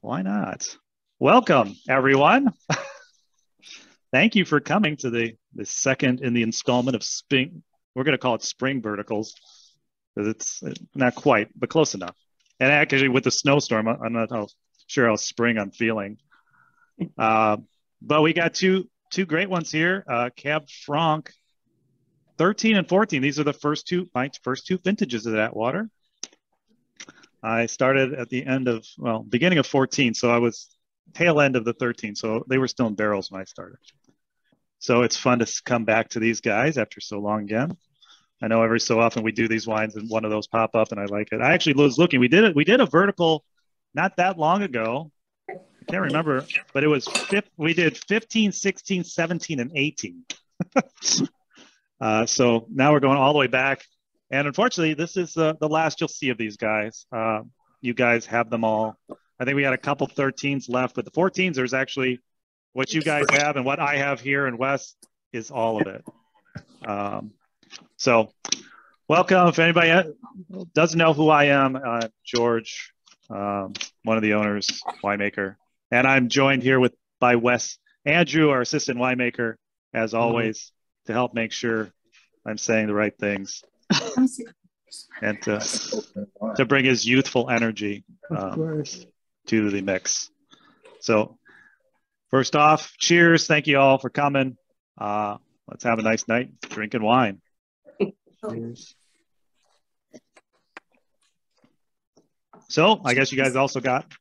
Why not? Welcome, everyone. Thank you for coming to the second in the installment of Spring. We're going to call it Spring Verticals because it's not quite, but close enough. And actually, with the snowstorm, I'm not sure how spring I'm feeling. But we got two great ones here. Cab Franc, 13 and 14. These are my first two vintages of that water. I started at the beginning of 14, so I was tail end of the 13, so they were still in barrels when I started. So it's fun to come back to these guys after so long again. I know every so often we do these wines and one of those pop up and I like it. I actually was looking. We did a vertical not that long ago. I can't remember, but it was we did 15, 16, 17, and 18. So now we're going all the way back. And unfortunately, this is the last you'll see of these guys. You guys have them all. I think we had a couple 13s left, but the 14s, there's actually what you guys have and what I have here in West is all of it. So welcome. If anybody doesn't know who I am, George, one of the owners, winemaker. And I'm joined here by Wes Andrew, our assistant winemaker, as always, to help make sure I'm saying the right things. And to bring his youthful energy to the mix. So first off, cheers. Thank you all for coming. Let's have a nice night drinking wine. Cheers. So I guess you guys also got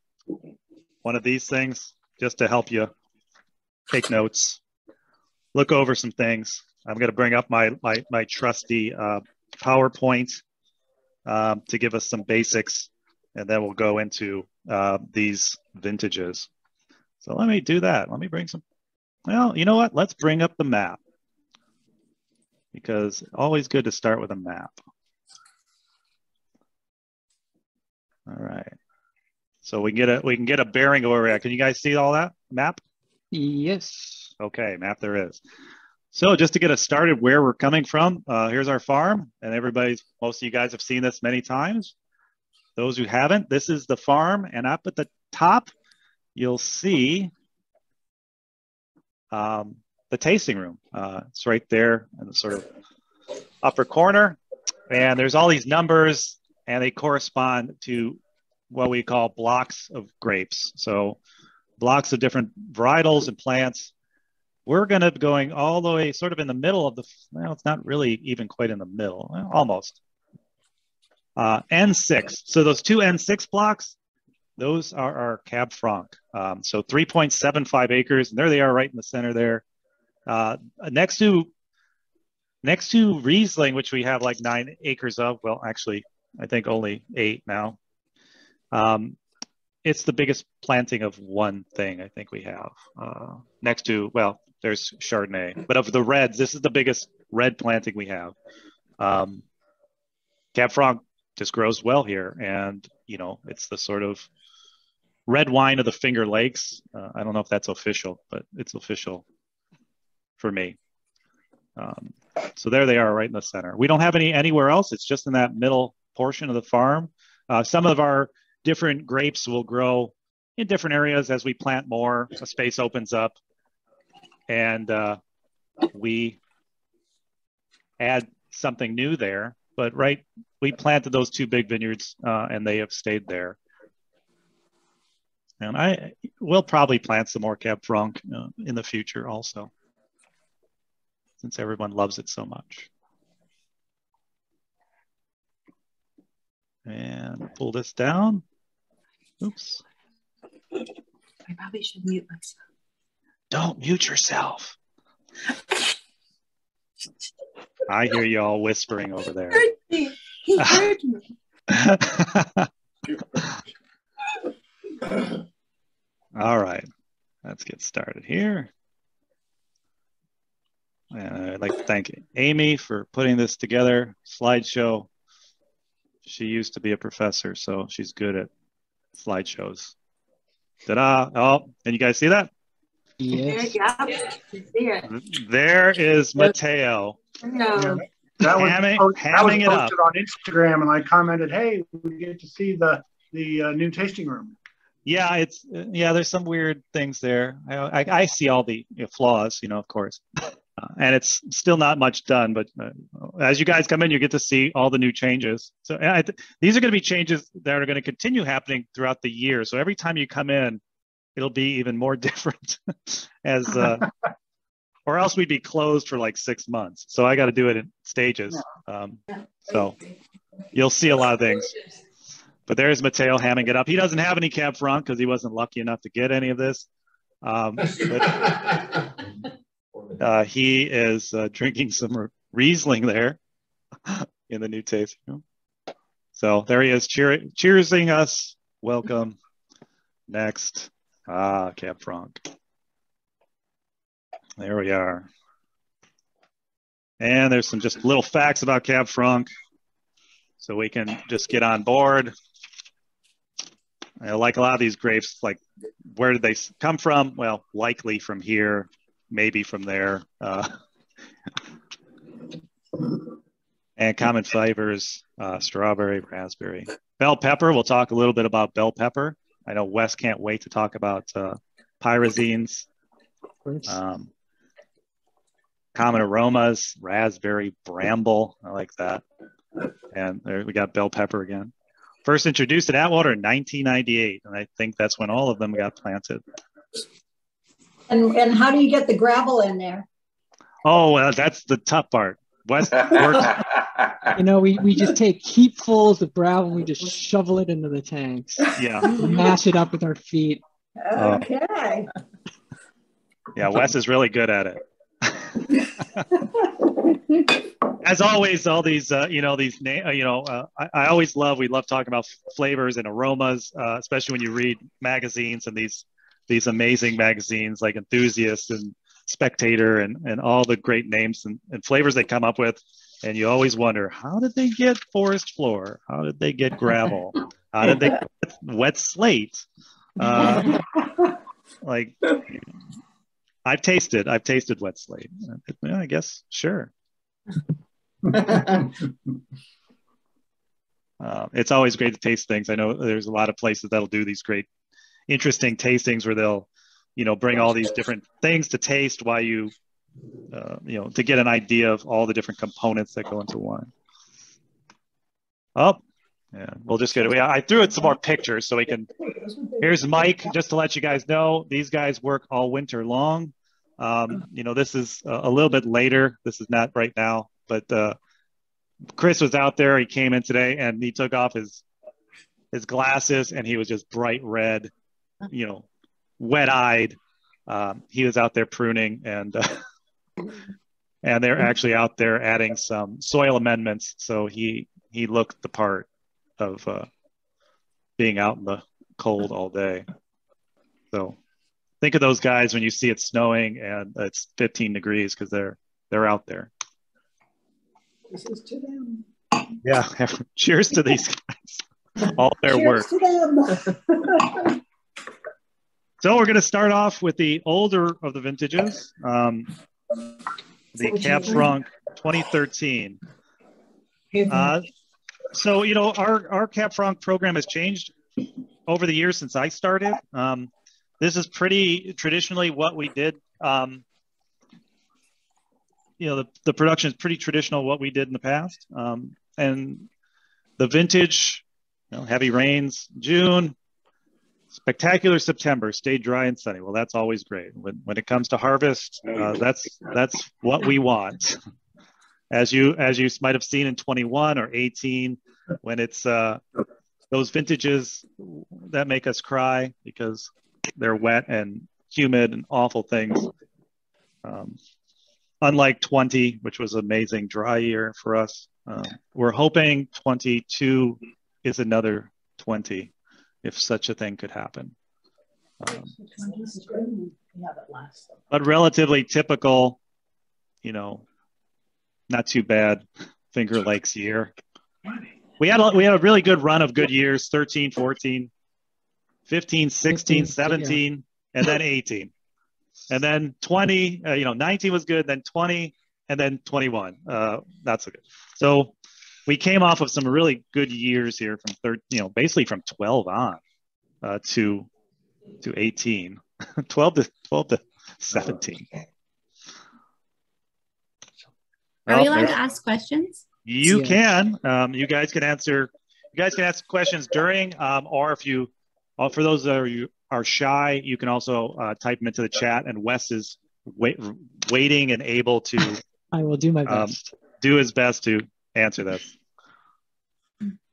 one of these things just to help you take notes, look over some things. I'm going to bring up my trusty PowerPoint to give us some basics, and then we'll go into these vintages. So let me do that. Let me bring some. Well, you know what? Let's bring up the map, because always good to start with a map. All right. So we can get a bearing of where we're at. Can you guys see all that map? Yes. Okay, map there is. So just to get us started where we're coming from, here's our farm, and most of you guys have seen this many times. Those who haven't, this is the farm, and up at the top, you'll see the tasting room. It's right there in the sort of upper corner, and there's all these numbers, and they correspond to what we call blocks of grapes. So blocks of different varietals and plants. We're going to be going all the way sort of in the middle of it's not really even quite in the middle, well, almost. N6. So those two N6 blocks, those are our Cab Franc. So 3.75 acres, and there they are right in the center there. Next to Riesling, which we have like 9 acres of, well, actually, I think only 8 now. It's the biggest planting of one thing I think we have. Next to, well, there's Chardonnay, but of the reds, this is the biggest red planting we have. Cab Franc just grows well here, and it's the sort of red wine of the Finger Lakes. I don't know if that's official, but it's official for me. So there they are right in the center. We don't have anywhere else. It's just in that middle portion of the farm. Some of our different grapes will grow in different areas as we plant more. A space opens up, and we add something new there. But we planted those 2 big vineyards, and they have stayed there. And we'll probably plant some more Cab Franc in the future also, since everyone loves it so much. And pull this down. Oops. I probably should mute myself. Don't mute yourself. I hear you all whispering over there. He heard me. All right. Let's get started here. And I'd like to thank Amy for putting this together. Slideshow. She used to be a professor, so she's good at slideshows. Ta-da! Oh, and you guys see that? Yes. There is Mateo. No. That was hamming it up posted on Instagram, and I commented, "Hey, we get to see the new tasting room." Yeah, it's yeah. There's some weird things there. I see all the flaws, of course, and it's still not much done. But as you guys come in, you get to see all the new changes. So these are going to be changes that are going to continue happening throughout the year. So every time you come in, it'll be even more different, as or else we'd be closed for like 6 months. So I got to do it in stages. So you'll see a lot of things. But there's Mateo hamming it up. He doesn't have any Cab Franc because he wasn't lucky enough to get any of this. He is drinking some Riesling there in the new tasting room. So there he is, cheersing us. Welcome. Next. Cab Franc. There we are. And there's some just little facts about Cab Franc, so we can just get on board. Like a lot of these grapes, like where did they come from? Well, likely from here, maybe from there. And common flavors, strawberry, raspberry. Bell pepper, we'll talk a little bit about bell pepper. I know Wes can't wait to talk about pyrazines. Common aromas, raspberry, bramble. I like that. And there we got bell pepper again. First introduced at Atwater in 1998, and I think that's when all of them got planted. And how do you get the gravel in there? Oh, that's the tough part. West works. We just take heapfuls of gravel and we just shovel it into the tanks. Yeah. Mash it up with our feet. Okay. Yeah, Wes is really good at it. As always, all these, these names, I always we love talking about flavors and aromas, especially when you read magazines and these amazing magazines like Enthusiast and Spectator and all the great names and flavors they come up with. And you always wonder, how did they get forest floor? How did they get gravel? How did they get wet slate? Like, I've tasted wet slate. Yeah, I guess, sure. It's always great to taste things. I know there's a lot of places that'll do these great, interesting tastings where they'll, bring all these different things to taste while you, to get an idea of all the different components that go into wine. Oh, yeah, we'll just get it. I threw it some more pictures so we can. Here's Mike, just to let you guys know, these guys work all winter long. This is a little bit later. This is not right now, but Chris was out there. He came in today and he took off his glasses and he was just bright red, wet-eyed. He was out there pruning and they're actually out there adding some soil amendments. So he looked the part of being out in the cold all day. So think of those guys when you see it snowing and it's 15 degrees because they're out there. This is to them. Yeah. Cheers to these guys. All their work. To them. So we're going to start off with the older of the vintages, the Cab Franc 2013. So, our Cab Franc program has changed over the years since I started. This is pretty traditionally what we did. The production is pretty traditional what we did in the past. And the vintage, heavy rains, June, spectacular September, stayed dry and sunny. Well, that's always great. When it comes to harvest, that's what we want. As you might have seen in 21 or 18, when it's those vintages that make us cry because they're wet and humid and awful things. Unlike 20, which was an amazing dry year for us, we're hoping 22 is another 20, if such a thing could happen. But relatively typical, not too bad Finger Lakes year. We had a really good run of good years, 13, 14, 15, 16, 17, and then 18. And then 20, 19 was good, then 20, and then 21. Not so good. So we came off of some really good years here from basically from 12 on to to 18. 12 to 17. Are we allowed there's- to ask questions? You Yes. can. You guys can answer. You guys can ask questions during, or if you, for those that are shy, you can also type them into the chat. And Wes is waiting and able to I will do my best. do his best to answer this.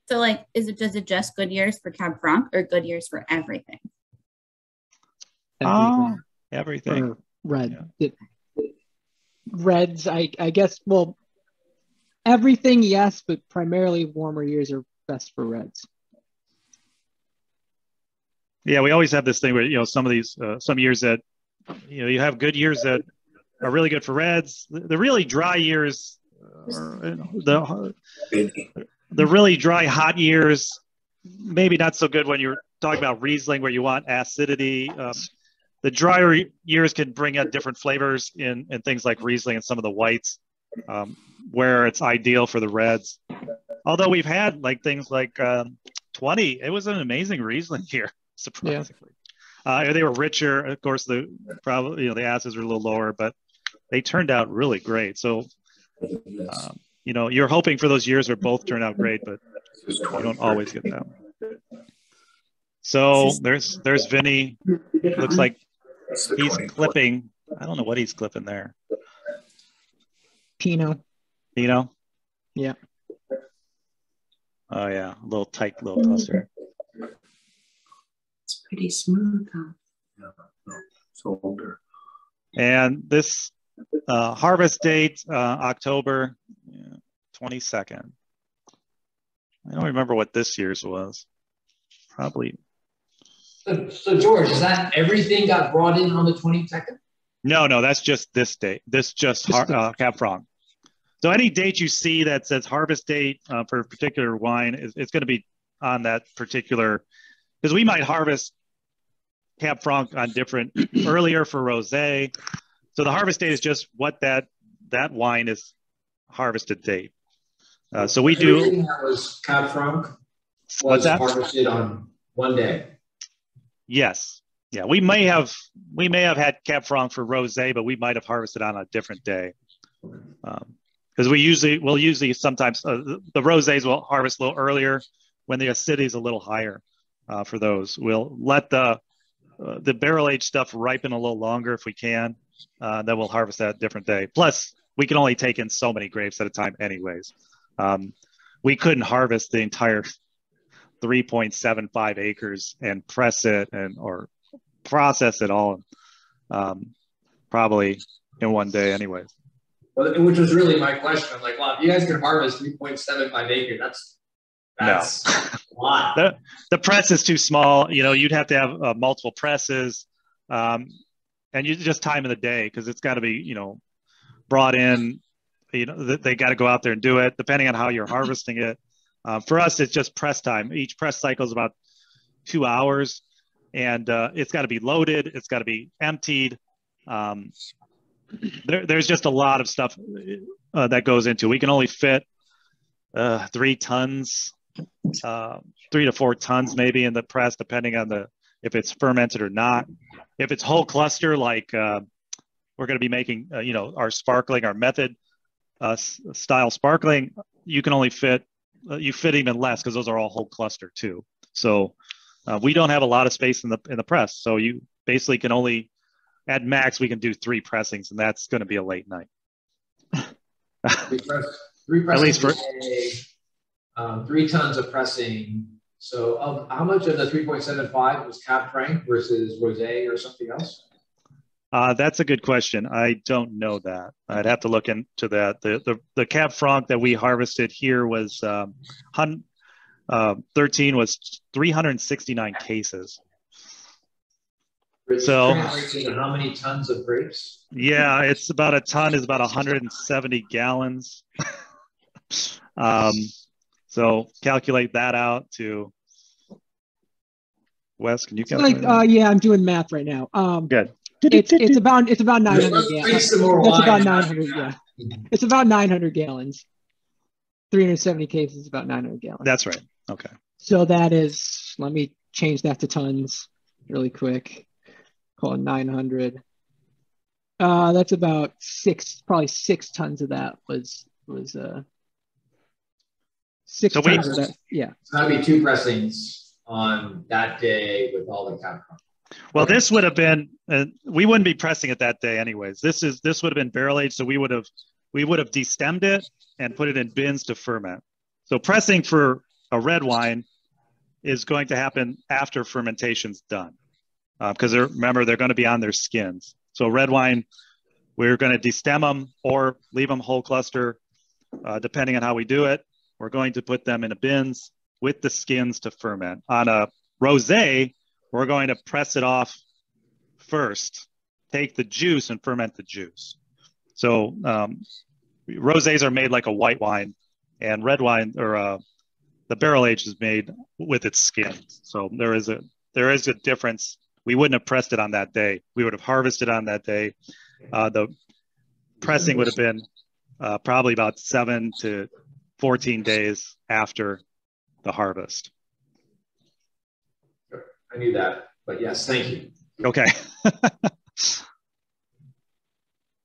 So, like, does it just good years for Cab Franc or good years for everything? Everything. Everything. Or red. Reds, I guess, well, everything, yes, but primarily warmer years are best for reds. Yeah, we always have this thing where, some of these, some years that, you have good years that are really good for reds. The really dry years, the really dry, hot years, maybe not so good when you're talking about Riesling where you want acidity. The drier years can bring out different flavors in things like Riesling and some of the whites, where it's ideal for the reds. Although we've had things like 20, it was an amazing Riesling year, surprisingly. Yeah. They were richer, of course. The acids were a little lower, but they turned out really great. So, you're hoping for those years where both turn out great, but you don't always get them. So there's Vinny. Looks like he's clipping. I don't know what he's clipping there. Pinot. Yeah. Oh yeah, a little tight little cluster. It's pretty smooth, huh? Yeah, it's older. And this harvest date, October 22nd. I don't remember what this year's was. Probably. So George, is that everything got brought in on the 22nd? No, that's just this date. This just Cab Franc. So any date you see that says harvest date for a particular wine, it's going to be on that particular, because we might harvest Cab Franc on different, earlier for rosé. So the harvest date is just what that wine is harvested date. So we do. Everything that was Cab Franc What's was that? harvested on one day. Yes. Yeah, we may have had Cab Franc for rosé, but we might have harvested on a different day. Because we'll usually sometimes the rosés will harvest a little earlier when the acidity is a little higher. For those, we'll let the barrel aged stuff ripen a little longer if we can. Then we'll harvest that a different day. Plus, we can only take in so many grapes at a time, anyways. We couldn't harvest the entire 3.75 acres and press it or process it all probably in one day, anyways. Well, which was really my question. I'm like, wow, if you guys can harvest 3.75 acres, that's a lot. The press is too small. You'd have to have multiple presses, and you just time of the day because it's got to be brought in. They got to go out there and do it depending on how you're harvesting it. For us, it's just press time. Each press cycle is about 2 hours, and it's got to be loaded. It's got to be emptied. There's just a lot of stuff that goes into it. We can only fit 3 tons, 3 to 4 tons maybe in the press, depending on if it's fermented or not. If it's whole cluster, like we're going to be making, our sparkling, our method style sparkling, you can only fit even less because those are all whole cluster too. So we don't have a lot of space in the press. So you basically can only, at max, we can do 3 pressings, and that's going to be a late night. Three At least for 3 tons of pressing. So how much of the 3.75 was Cab Franc versus rosé or something else? That's a good question. I don't know that. I'd have to look into that. The Cab Franc that we harvested here was 13 was 369 cases. Which So translates into how many tons of grapes? yeah, it's about a ton is about 170 gallons. So calculate that out to Wes. Can you calculate? Yeah, I'm doing math right now. Good. It's about 900 Let's drink gallons. some more That's wine. about 900. Yeah, it's about 900 gallons. 370 cases is about 900 gallons. That's right. Okay. So that is. Let me change that to tons. really quick. Call it 900. That's about probably 6 tons of that was 6 So tons of that. Yeah. So that'd be 2 pressings on that day with all the Cab Franc. Well, this would have been, we wouldn't be pressing it that day anyways. This would have been barrel aged. So we would have destemmed it and put it in bins to ferment. So pressing for a red wine is going to happen after fermentation's done. Because remember, they're going to be on their skins. So red wine, we're going to destem them or leave them whole cluster, depending on how we do it. We're going to put them in a bins with the skins to ferment. On a rosé, we're going to press it off first, take the juice and ferment the juice. So rosés are made like a white wine, and red wine or the barrel age is made with its skins. So there is a difference. We wouldn't have pressed it on that day. We would have harvested on that day. The pressing would have been probably about 7 to 14 days after the harvest. I knew that, but yes, thank you. Okay.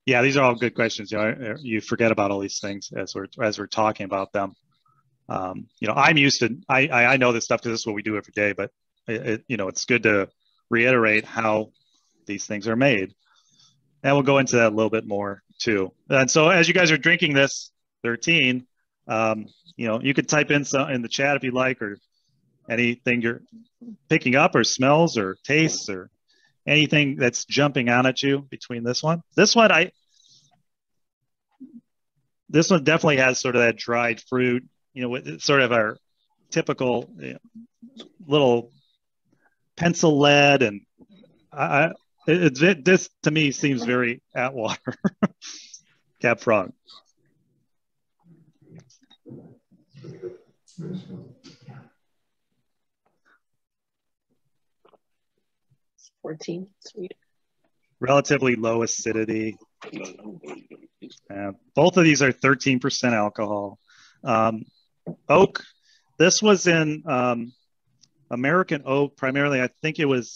Yeah, these are all good questions. You forget about all these things as we're talking about them. I'm used to. I know this stuff because this is what we do every day. But it's good to reiterate how these things are made, and we'll go into that a little bit more too. And so, as you guys are drinking this 13, you could type in the chat if you like, or anything you're picking up, or smells, or tastes, or anything that's jumping out at you between this one. This one definitely has sort of that dried fruit, with sort of our typical little pencil lead, and this to me seems very Atwater Cab Franc. It's 14, sweet. Relatively low acidity. Both of these are 13% alcohol. Oak, this was in American oak primarily. I think it was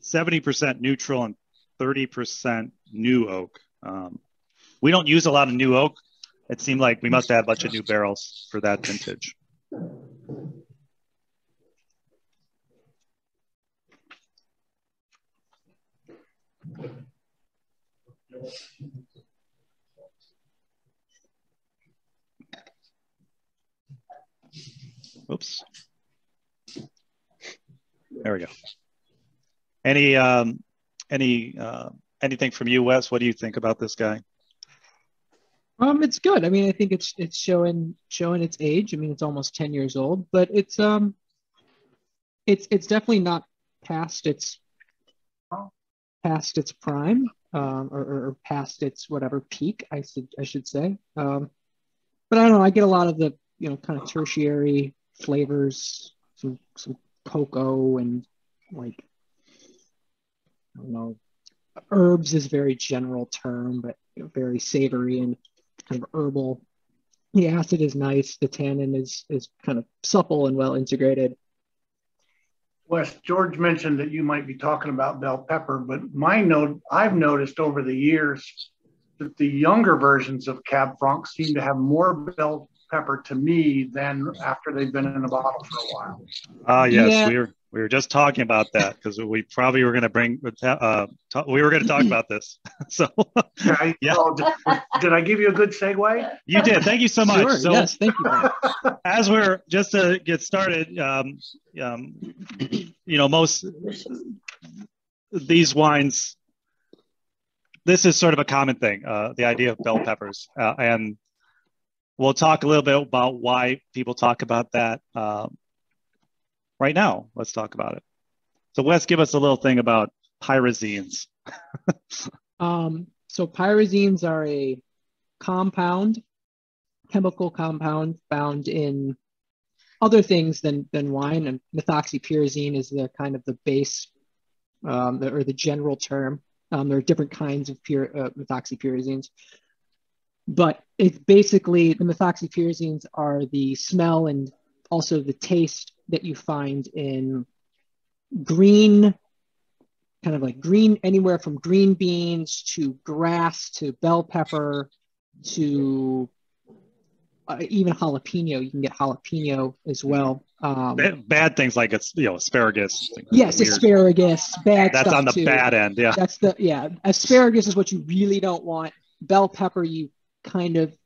70% neutral and 30% new oak. We don't use a lot of new oak. It seemed like we must have a bunch of new barrels for that vintage. Oops. There we go. Anything from you, Wes? What do you think about this guy? It's good. I mean, I think it's showing its age. I mean, it's almost 10 years old, but it's definitely not past its prime, or past its whatever peak, I should say. But I don't know. I get a lot of the kind of tertiary flavors, some cocoa, and like, I don't know, herbs is a very general term, but very savory and kind of herbal. The acid is nice. The tannin is kind of supple and well integrated. Wes, George mentioned that you might be talking about bell pepper, but I've noticed over the years that the younger versions of Cab Franc seem to have more bell pepper to me than after they've been in a bottle for a while. Yes, Yeah. we were just talking about that because we probably were going to we were going to talk about this. So Okay. yeah. Oh, did I give you a good segue? You did. Thank you so much. Sure. So Yes. Thank you. as we're just to get started, most these wines, this is sort of a common thing, the idea of bell peppers, and we'll talk a little bit about why people talk about that right now. Let's talk about it. So Wes, give us a little thing about pyrazines. So pyrazines are a chemical compound found in other things than wine, and methoxypyrazine is the kind of the base, or the general term. There are different kinds of methoxypyrazines, but it's basically, the methoxypyrazines are the smell and also the taste that you find in green, kind of like green, anywhere from green beans to grass to bell pepper to even jalapeno. You can get jalapeno as well. Bad things like it's asparagus. Yes, weird. Asparagus, bad That's stuff on the too. bad end. Yeah. Asparagus is what you really don't want. Bell pepper, you kind of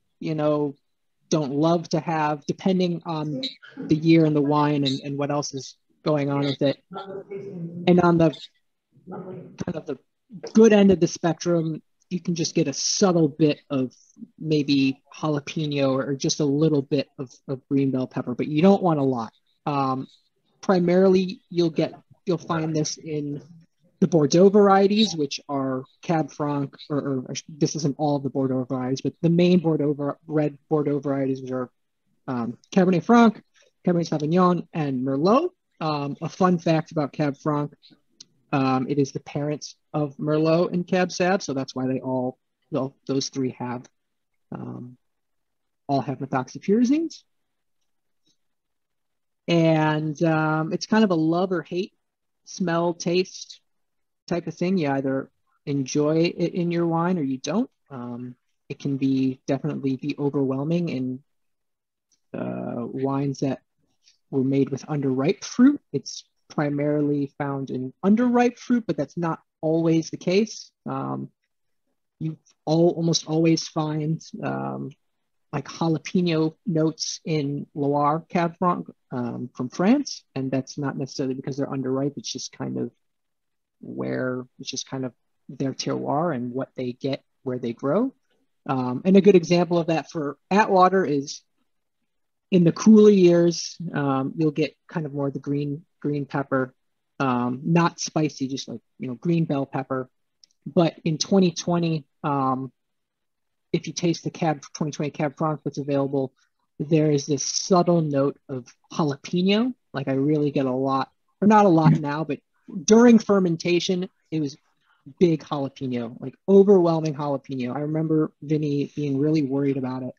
don't love to have, depending on the year and the wine and what else is going on with it. And on the kind of the good end of the spectrum, you can just get a subtle bit of maybe jalapeno or just a little bit of green bell pepper, but you don't want a lot. Primarily, you'll find this in the Bordeaux varieties, which are Cab Franc, or this isn't all of the Bordeaux varieties, but the main red Bordeaux varieties, which are Cabernet Franc, Cabernet Sauvignon, and Merlot. A fun fact about Cab Franc, it is the parents of Merlot and Cab Sav, so that's why those three all have methoxypyrazines. And it's kind of a love or hate smell, taste type of thing. You either enjoy it in your wine or you don't. It can definitely be overwhelming in wines that were made with underripe fruit. It's primarily found in underripe fruit, but that's not always the case. You almost always find like jalapeno notes in Loire Cab Franc from France, and that's not necessarily because they're underripe. It's just kind of their terroir and what they get where they grow. And a good example of that for Atwater is in the cooler years, you'll get kind of more of the green pepper, not spicy, just like green bell pepper. But in 2020, if you taste the 2020 Cab Franc that's available, there is this subtle note of jalapeno. Like I really get a lot, or not a lot now, but during fermentation, it was big jalapeno, like overwhelming jalapeno. I remember Vinny being really worried about it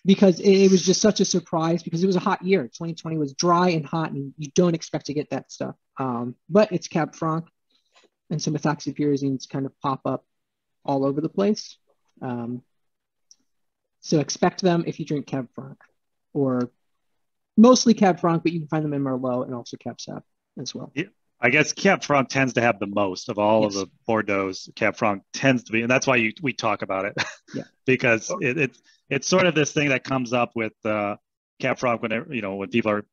because it was just such a surprise because it was a hot year. 2020 was dry and hot, and you don't expect to get that stuff. But it's Cab Franc, and some methoxypyrazines kind of pop up all over the place. So expect them if you drink Cab Franc, or mostly Cab Franc, but you can find them in Merlot and also Cab Sav as well. Yeah, I guess Cab Franc tends to have the most of all of the Bordeaux. Cab Franc tends to be, and that's why we talk about it. Yeah. Because it's sort of this thing that comes up with Cab Franc when people are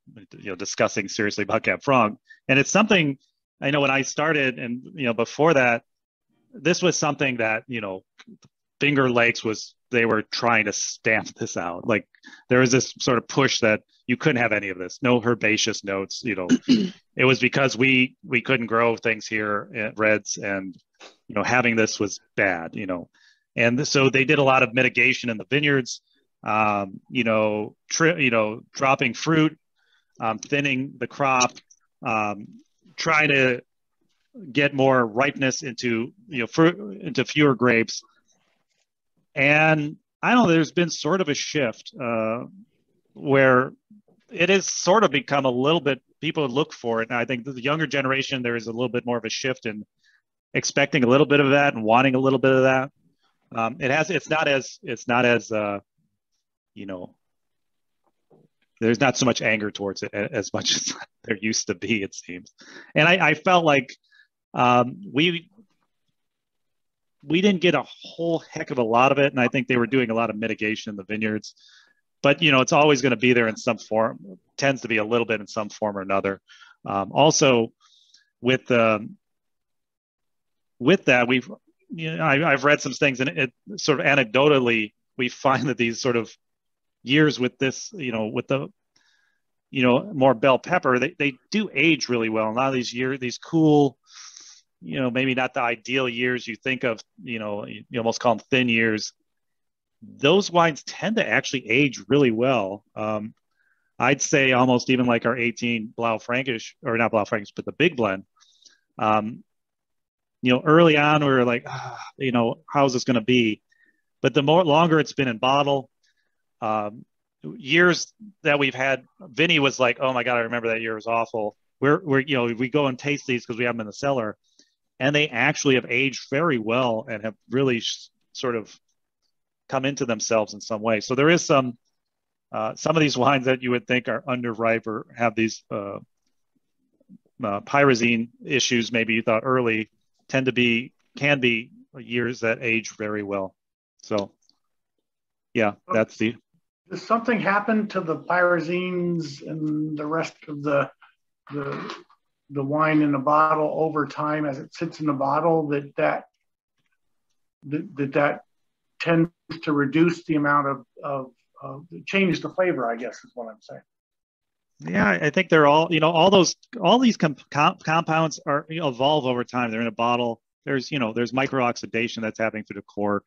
discussing seriously about Cab Franc, and it's something I know when I started, and before that, this was something that Finger Lakes they were trying to stamp this out. Like there was this sort of push that you couldn't have any of this, no herbaceous notes. It was because we couldn't grow things here at Reds, and having this was bad. And so they did a lot of mitigation in the vineyards. Dropping fruit, thinning the crop, trying to get more ripeness into into fewer grapes. And I don't know, there's been sort of a shift where it has sort of become a little bit, people look for it. And I think the younger generation, there is a little bit more of a shift in expecting a little bit of that and wanting a little bit of that. It's not as there's not so much anger towards it as much as there used to be, it seems. And I felt like we didn't get a whole heck of a lot of it, and I think they were doing a lot of mitigation in the vineyards. But it's always going to be there in some form. Tends to be a little bit in some form or another. Also, with that, I've read some things, and it sort of anecdotally, we find that these sort of years with this, with the more bell pepper, they do age really well. A lot of these cool, maybe not the ideal years you think of, you almost call them thin years. Those wines tend to actually age really well. I'd say almost even like our 18 Blaufränkisch, or not Blaufränkisch, but the big blend. Early on we were like, how's this going to be? But the longer it's been in bottle, years that we've had, Vinny was like, "Oh my God, I remember that year was awful." We're you know, we go and taste these because we have them in the cellar, and they actually have aged very well and have really sort of come into themselves in some way. So there is some of these wines that you would think are underripe or have these pyrazine issues, maybe you thought early, can be years that age very well. So yeah, that's the. Does something happen to the pyrazines and the rest of the wine in the bottle over time as it sits in the bottle that tends to reduce the amount of change the flavor, I guess is what I'm saying. Yeah, I think they're all, you know, all these compounds are, you know, evolve over time. They're in a bottle. There's, you know, there's microoxidation that's happening through the cork.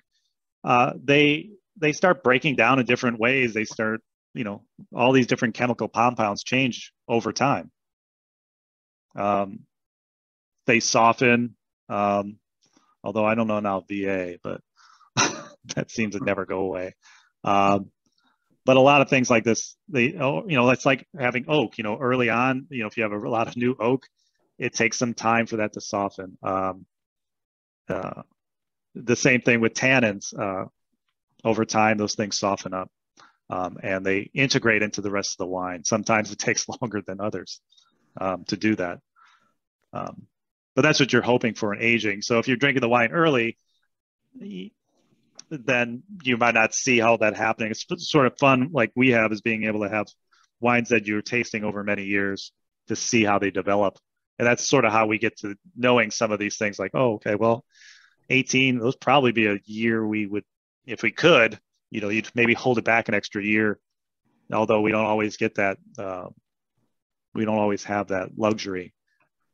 They start breaking down in different ways. They start, you know, all these different chemical compounds change over time. They soften, although I don't know now VA, but that seems to never go away. But a lot of things like this, you know, it's like having oak, you know, early on, you know, if you have a lot of new oak, it takes some time for that to soften. The same thing with tannins. Over time, those things soften up and they integrate into the rest of the wine. Sometimes it takes longer than others to do that. But that's what you're hoping for in aging. So if you're drinking the wine early, then you might not see how that happening. It's sort of fun, like we have, is being able to have wines that you're tasting over many years to see how they develop. And that's sort of how we get to knowing some of these things, like, oh, okay, well, 18, those probably be a year we would, if we could, you know, you'd maybe hold it back an extra year, although we don't always get that, we don't always have that luxury.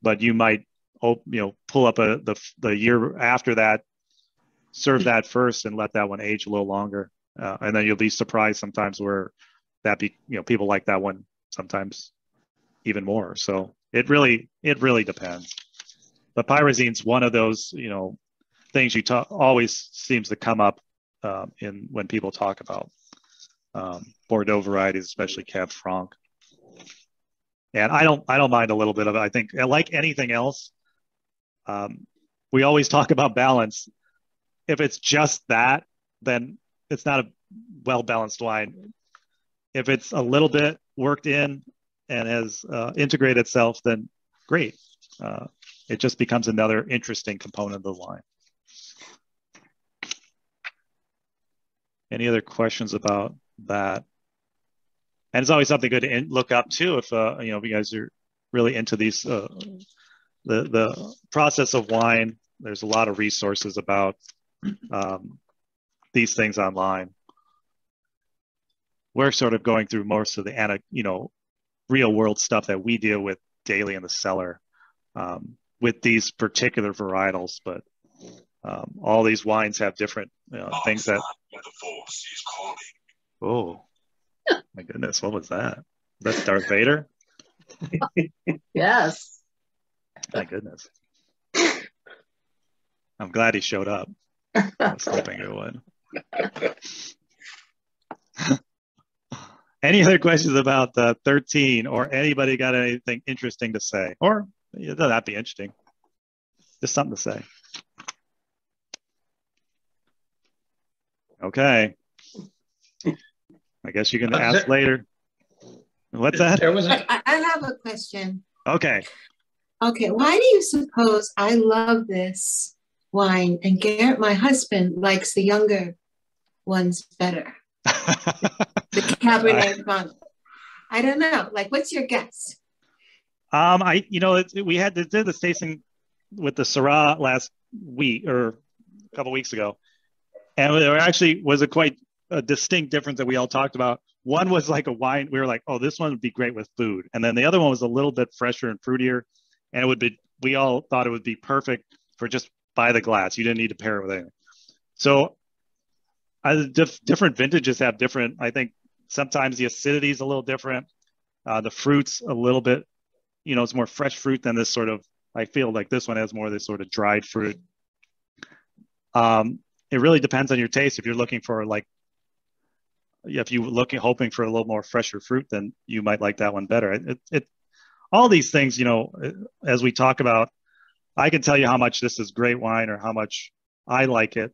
But you might, you know, pull up the year after that, serve that first and let that one age a little longer. And then you'll be surprised sometimes where you know, people like that one sometimes even more. So it really depends. But pyrazine's one of those, you know, things always seems to come up when people talk about Bordeaux varieties, especially Cab Franc. And I don't mind a little bit of it. I think, like anything else, we always talk about balance. If it's just that, then it's not a well-balanced wine. If it's a little bit worked in and has integrated itself, then great. It just becomes another interesting component of the wine. Any other questions about that? And it's always something good to look up too, if you know, if you guys are really into these the process of wine. There's a lot of resources about these things online. We're sort of going through most of the, you know, real world stuff that we deal with daily in the cellar with these particular varietals, but all these wines have different things that. Oh, my goodness, what was that? That's Darth Vader? Yes. My goodness. I'm glad he showed up. I was hoping it would. Any other questions about 13, or anybody got anything interesting to say? Or it doesn't have to be interesting. Just something to say. Okay. I guess you can ask later. What's that? I have a question. Okay. Okay, why do you suppose I love this wine and Garrett, my husband, likes the younger ones better? The Cabernet Franc. I don't know. Like, what's your guess? You know, we did the tasting with the Syrah last week or a couple weeks ago, and there actually was a distinct difference that we all talked about. One was like a wine. We were like, oh, this one would be great with food. And then the other one was a little bit fresher and fruitier. And we all thought it would be perfect for just by the glass. You didn't need to pair it with anything. So different vintages have different, I think sometimes the acidity is a little different. The fruit's a little bit, you know, it's more fresh fruit than this sort of, I feel like this one has more of this sort of dried fruit. It really depends on your taste. If you're looking for like if you look at hoping for a little more fresher fruit, then you might like that one better. All these things, you know, as we talk about, I can tell you how much this is great wine or how much I like it,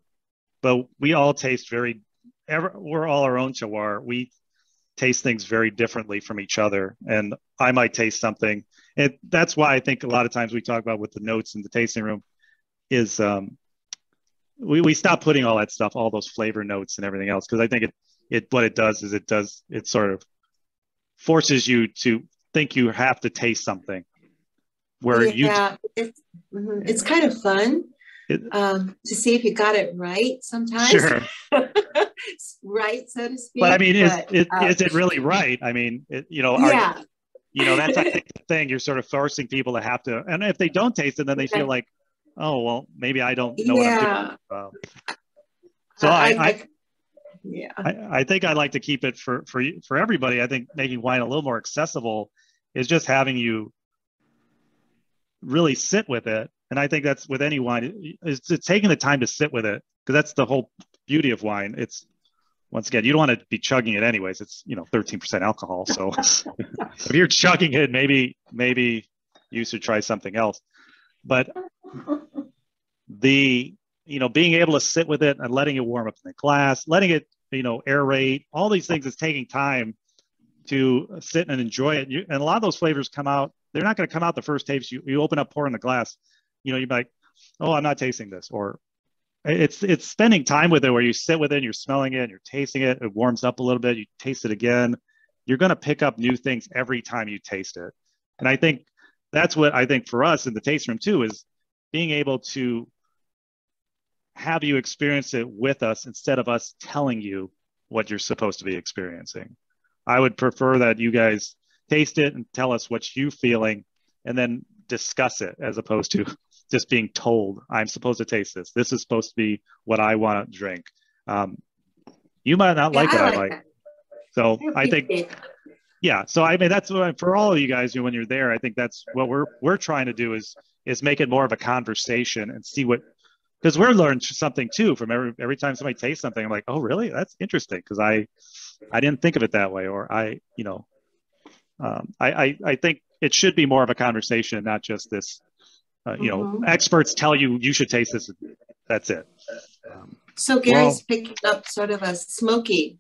but we all taste we're all our own terroir. We taste things very differently from each other. And I might taste something. And that's why I think a lot of times we talk about with the notes in the tasting room is we stop putting all that stuff, all those flavor notes and everything else. Cause I think what it does is it sort of forces you to think you have to taste something where it's kind of fun to see if you got it right sometimes. Sure. Right, so to speak. But I mean, is it really right? I mean, that's I think the thing. You're sort of forcing people to have to, and if they don't taste it, then they feel like, oh well, maybe I don't know what I'm doing. So I think I'd like to keep it for everybody. I think making wine a little more accessible is just having you really sit with it. And I think that's with any wine, it's taking the time to sit with it, because that's the whole beauty of wine. It's, once again, you don't want to be chugging it anyways. It's 13% alcohol. So if you're chugging it, maybe you should try something else. But being able to sit with it and letting it warm up in the glass, letting it, aerate, all these things is taking time to sit and enjoy it. And a lot of those flavors come out. They're not going to come out the first taste. You open up, pour in the glass, you're like, oh, I'm not tasting this. Or it's spending time with it, where you sit with it and you're smelling it and you're tasting it. It warms up a little bit. You taste it again. You're going to pick up new things every time you taste it. And I think that's what I think for us in the taste room too, is being able to have you experience it with us instead of us telling you what you're supposed to be experiencing. I would prefer that you guys taste it and tell us what you're feeling and then discuss it, as opposed to just being told, I'm supposed to taste this. This is supposed to be what I want to drink. You might not like what I like. So I think, so I mean, that's what for all of you guys, when you're there, I think that's what we're trying to do is make it more of a conversation and see what, because we're learning something too from every time somebody tastes something. I'm like, oh, really? That's interesting, because I didn't think of it that way. Or I think it should be more of a conversation, not just this, experts tell you should taste this. That's it. So Gary's picking up sort of a smoky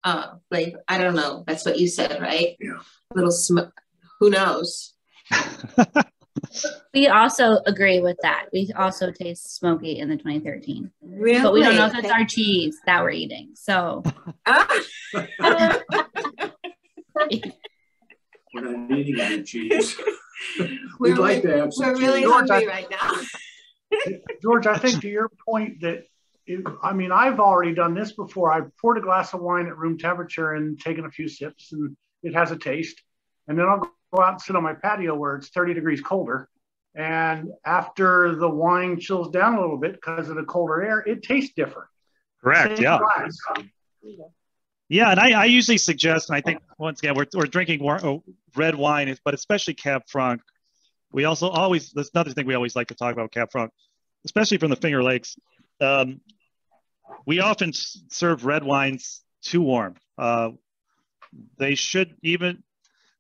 flavor. I don't know. That's what you said, right? Yeah. Little smoke. Who knows? We also agree with that. We also taste smoky in the 2013. Really? But we don't know if it's our cheese that we're eating. So. We're not eating any cheese. We're like to have some really cheese. hungry right now. George, I think to your point that, I've already done this before. I poured a glass of wine at room temperature and taken a few sips, and it has a taste. And then I'll go out and sit on my patio where it's 30 degrees colder. And after the wine chills down a little bit because of the colder air, it tastes different. Correct. Same Yeah. glass. Yeah, and I usually suggest, and I think once again we're drinking red wine, but especially Cab Franc. We also always, that's another thing we always like to talk about Cab Franc, especially from the Finger Lakes. We often serve red wines too warm. You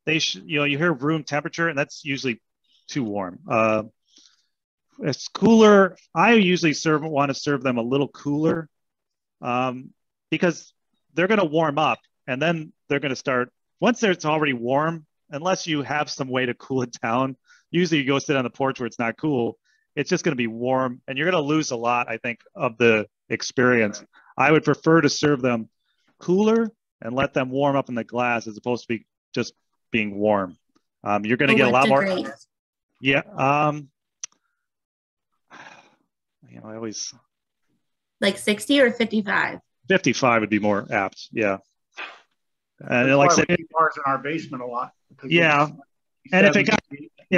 hear room temperature, and that's usually too warm. It's cooler. I usually want to serve them a little cooler, because they're going to warm up, and then they're going to start, once it's already warm, unless you have some way to cool it down, usually you go sit on the porch where it's not cool, it's just going to be warm, and you're going to lose a lot, I think, of the experience. I would prefer to serve them cooler and let them warm up in the glass, as opposed to be just being warm. You're going to get a lot more. Yeah. I always. Like 60 or 55? 55 would be more apt. Yeah. And That's like I why said, we keep ours in our basement a lot. Yeah. And if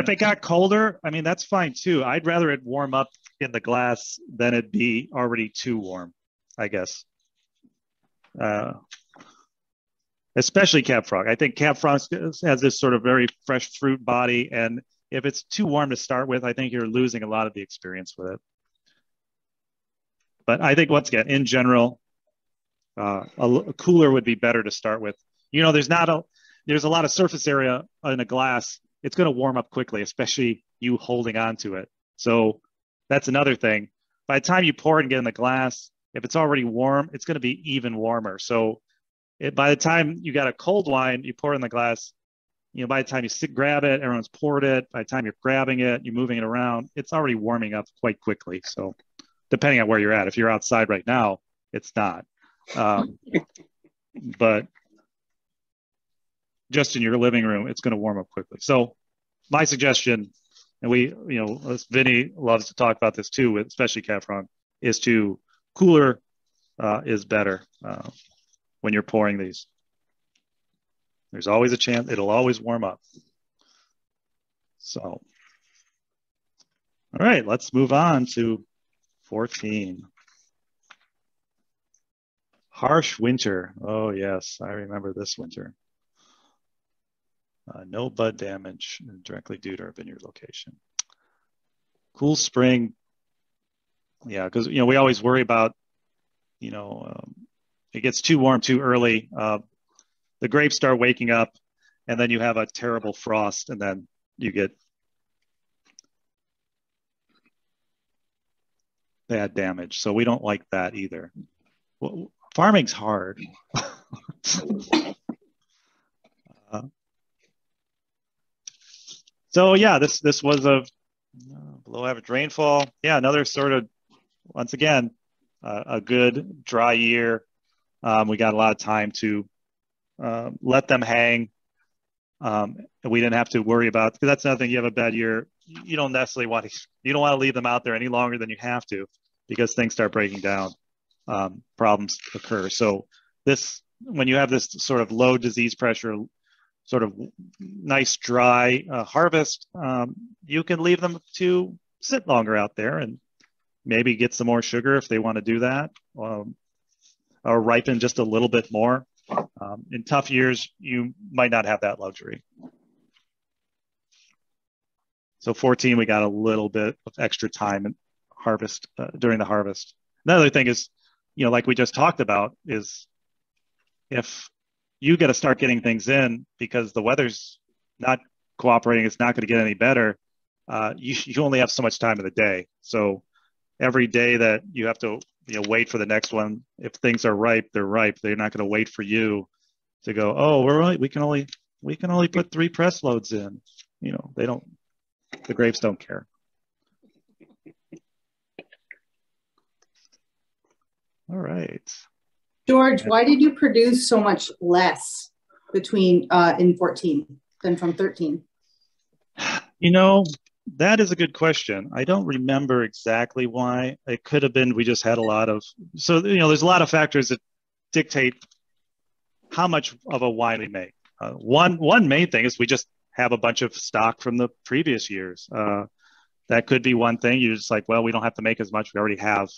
it got colder, I mean, that's fine too. I'd rather it warm up in the glass than it be already too warm, I guess. Especially Cab Franc. I think Cab Franc has this sort of very fresh fruit body. And if it's too warm to start with, I think you're losing a lot of the experience with it. But I think, once again, in general, A cooler would be better to start with. You know, there's a lot of surface area in a glass. It's going to warm up quickly, especially you holding on to it. So that's another thing. By the time you pour it and get in the glass, if it's already warm, it's going to be even warmer. So by the time you got a cold wine, you pour it in the glass, you know, by the time you grab it, everyone's poured it. By the time you're grabbing it, you're moving it around, it's already warming up quite quickly. So depending on where you're at, if you're outside right now, it's not. But just in your living room, it's going to warm up quickly. So my suggestion, and Vinny loves to talk about this too, especially Cab Franc, is to cooler is better when you're pouring these. There's always a chance it'll always warm up. So, all right, let's move on to 14. Harsh winter. Oh yes, I remember this winter. No bud damage directly due to our vineyard location. Cool spring. Yeah, because we always worry about it gets too warm too early. The grapes start waking up, and then you have a terrible frost, and then you get bad damage. So we don't like that either. Well, farming's hard. So yeah, this was a below average rainfall. Yeah, another sort of, once again, a good dry year. We got a lot of time to let them hang. We didn't have to worry about, because that's another thing. You have a bad year, you don't necessarily want to leave them out there any longer than you have to, because things start breaking down. Problems occur. So when you have this sort of low disease pressure, sort of nice dry harvest, you can leave them to sit longer out there and maybe get some more sugar if they want to do that, or ripen just a little bit more. In tough years, you might not have that luxury. So 14, we got a little bit of extra time in harvest during the harvest. Another thing is, like we just talked about, is if you got to start getting things in because the weather's not cooperating, it's not going to get any better. You only have so much time in the day. So every day that you have to wait for the next one, if things are ripe, they're ripe. They're not going to wait for you to go, oh, we're right, we can only put 3 press loads in. The grapes don't care. All right. George, why did you produce so much less between in 14 than from 13? That is a good question. I don't remember exactly why. It could have been we just had a lot of, there's a lot of factors that dictate how much of a wine we make. One main thing is we just have a bunch of stock from the previous years. That could be one thing. You're just like, well, we don't have to make as much. We already have,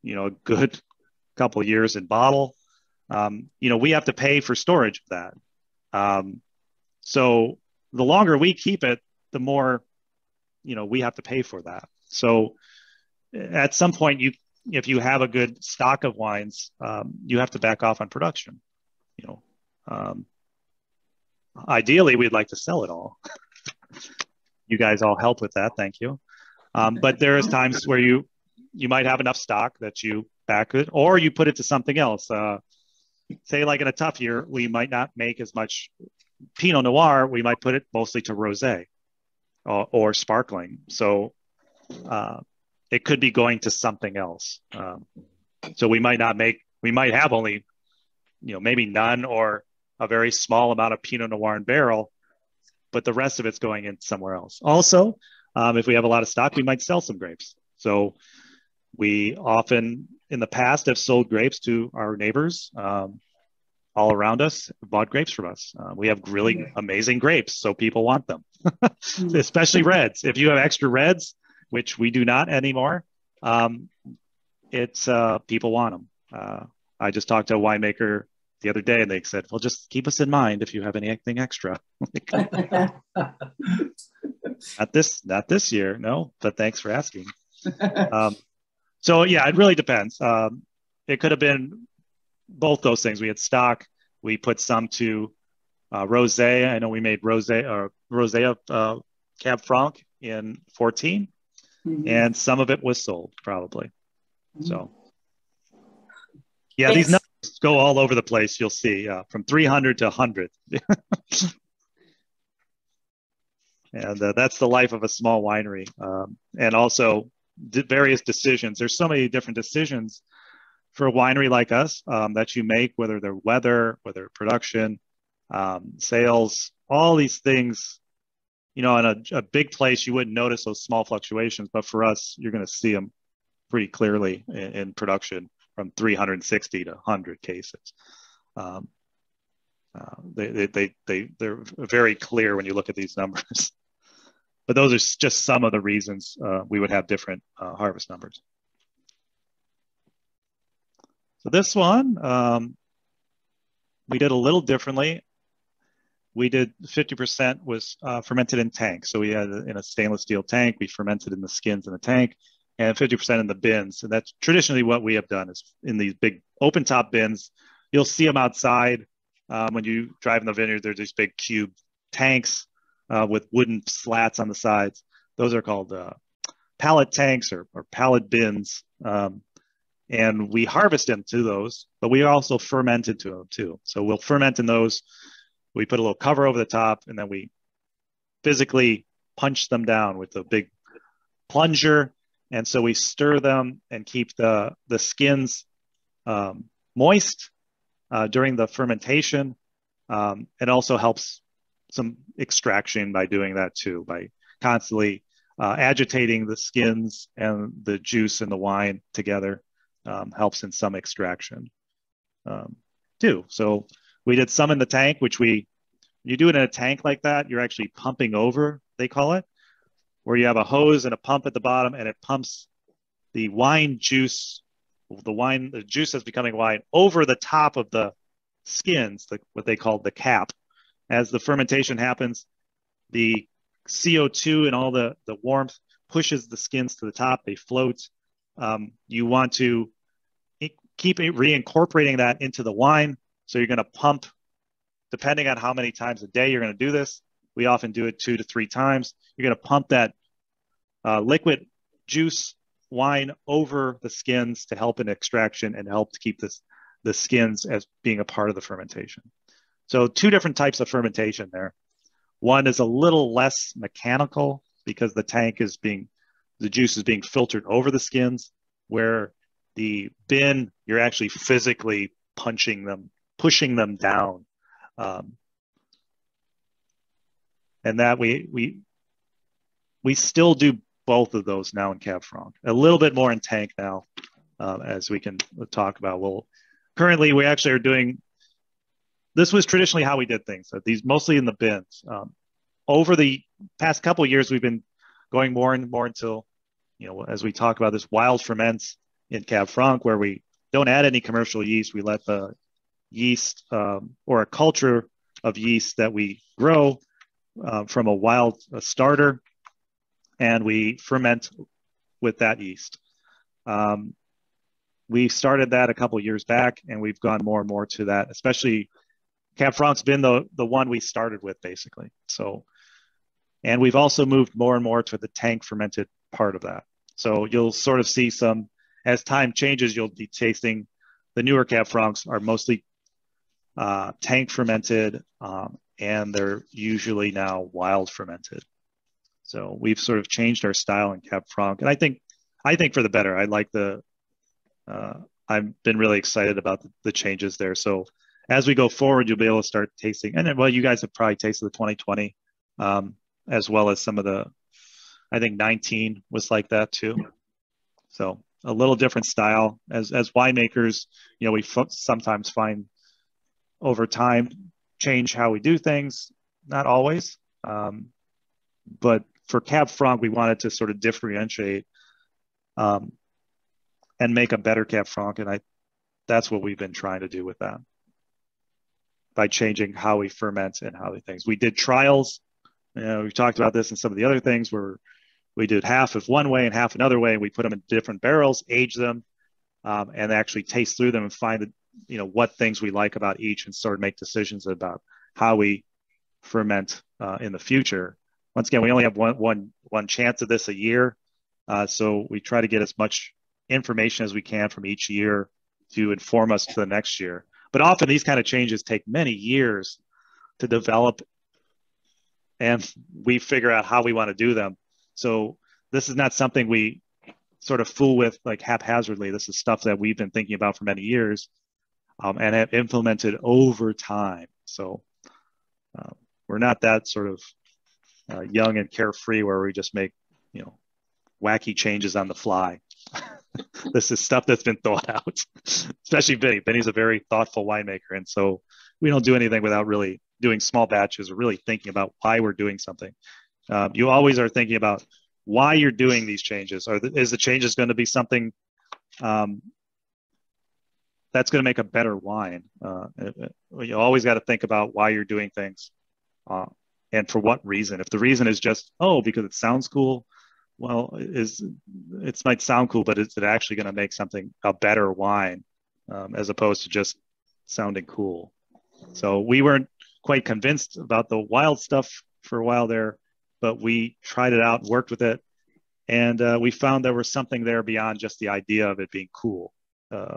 a good couple of years in bottle. We have to pay for storage of that. So the longer we keep it, the more, we have to pay for that. So at some point, if you have a good stock of wines, you have to back off on production. Ideally, we'd like to sell it all. You guys all help with that. Thank you. But there is times where you might have enough stock that you back it, or you put it to something else. Say like in a tough year, we might not make as much Pinot Noir. We might put it mostly to Rosé or sparkling. So it could be going to something else. So we might have only, maybe none or a very small amount of Pinot Noir in barrel, but the rest of it's going in somewhere else. Also, if we have a lot of stock, we might sell some grapes. So we often in the past have sold grapes to our neighbors all around us, bought grapes from us. We have really amazing grapes, so people want them, especially reds. If you have extra reds, which we do not anymore, it's people want them. I just talked to a winemaker the other day, and they said, "Well, just keep us in mind if you have anything extra." Not this year, no. But thanks for asking. So yeah, it really depends. It could have been both those things. We had stock. We put some to rosé. I know we made rosé Cab Franc in 14, and some of it was sold probably. So yeah, these numbers go all over the place. You'll see from 300 to 100. And that's the life of a small winery. And also various decisions. There's so many different decisions for a winery like us that you make, whether they're weather, whether production, sales, all these things. You know, in a big place, you wouldn't notice those small fluctuations, but for us, you're going to see them pretty clearly in production from 360 to 100 cases. They're very clear when you look at these numbers. But those are just some of the reasons we would have different harvest numbers. So this one, we did a little differently. We did 50% was fermented in tanks. So we had in a stainless steel tank, we fermented in the skins in the tank, and 50% in the bins. And that's traditionally what we have done is in these big open top bins. You'll see them outside when you drive in the vineyard. There's these big cube tanks with wooden slats on the sides. Those are called pallet tanks or pallet bins. And we harvest into those, but we also ferment into them too. So we'll ferment in those. We put a little cover over the top, and then we physically punch them down with a big plunger. And so we stir them and keep the skins moist during the fermentation. It also helps some extraction by doing that too, by constantly agitating the skins and the juice and the wine together. Helps in some extraction too. So we did some in the tank, which you do it in a tank like that, you're actually pumping over, they call it, where you have a hose and a pump at the bottom, and it pumps the wine juice, the juice that's becoming wine over the top of the skins, what they call the cap. As the fermentation happens, the CO2 and all the warmth pushes the skins to the top, they float. You want to keep reincorporating that into the wine. So you're going to pump, depending on how many times a day you're going to do this. We often do it 2 to 3 times. You're going to pump that liquid juice wine over the skins to help in extraction and help to keep the skins as being a part of the fermentation. So 2 different types of fermentation there. One is a little less mechanical because the juice is being filtered over the skins, where the bin, you're actually physically pushing them down. And that we still do both of those now in Cab Franc. A little bit more in tank now, as we can talk about. Currently we actually are doing, this was traditionally how we did things. These mostly in the bins. Over the past couple of years, we've been going more and more until, as we talk about this, wild ferments in Cab Franc, where we don't add any commercial yeast. We let the yeast or a culture of yeast that we grow from a wild starter, and we ferment with that yeast. We started that a couple of years back, and we've gone more and more to that, especially Cab Franc's been the one we started with, basically. So, and we've also moved more and more to the tank fermented part of that. So you'll sort of see some, as time changes, you'll be tasting the newer Cab Francs are mostly tank fermented, and they're usually now wild fermented. So we've sort of changed our style in Cab Franc, and I think for the better. I like I've been really excited about the changes there. So as we go forward, you'll be able to start tasting, and then, well, you guys have probably tasted the 2020, as well as some of I think 19 was like that too. So a little different style. As winemakers, we sometimes find over time change how we do things. Not always, but for Cab Franc, we wanted to sort of differentiate and make a better Cab Franc, and that's what we've been trying to do with that by changing how we ferment and how we things. We did trials. We've talked about this and some of the other things where we did half of one way and half another way. And we put them in different barrels, age them, and actually taste through them and find what things we like about each and sort of make decisions about how we ferment in the future. Once again, we only have one chance of this a year. So we try to get as much information as we can from each year to inform us to the next year. But often these kind of changes take many years to develop, and we figure out how we want to do them. So this is not something we sort of fool with like haphazardly. This is stuff that we've been thinking about for many years and have implemented over time. So we're not that sort of young and carefree where we just make, wacky changes on the fly. This is stuff that's been thought out, especially Vinny. Vinny's a very thoughtful winemaker. And so we don't do anything without really doing small batches or really thinking about why we're doing something. You always are thinking about why you're doing these changes. Is the changes going to be something that's going to make a better wine? You always got to think about why you're doing things and for what reason. If the reason is just, because it sounds cool, well, it might sound cool, but is it actually going to make something a better wine as opposed to just sounding cool? So we weren't quite convinced about the wild stuff for a while there, but we tried it out, worked with it, and we found there was something there beyond just the idea of it being cool.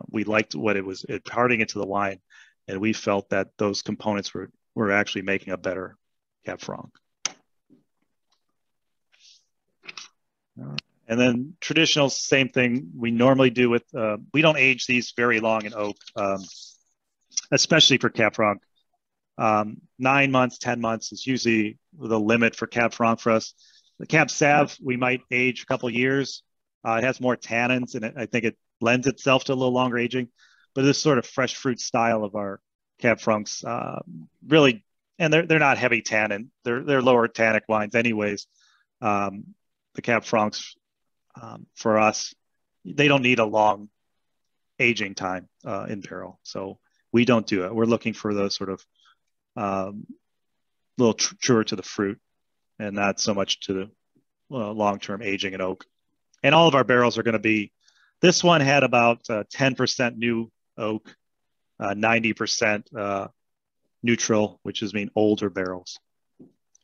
We liked what it was imparting into the wine, and we felt that those components were actually making a better Cab Franc. And then traditional, same thing we normally do with, we don't age these very long in oak, especially for Cab Franc. 9 months, 10 months is usually the limit for Cab Franc for us. The Cab Sav, we might age a couple of years. It has more tannins, and I think it lends itself to a little longer aging. But this sort of fresh fruit style of our Cab Francs really, and they're not heavy tannin. They're lower tannic wines anyways. The Cab Francs, for us, they don't need a long aging time in barrel. So we don't do it. We're looking for those sort of little truer to the fruit and not so much to the long-term aging in oak. And all of our barrels are going to be, this one had about 10% new oak, 90% neutral, which is mean older barrels.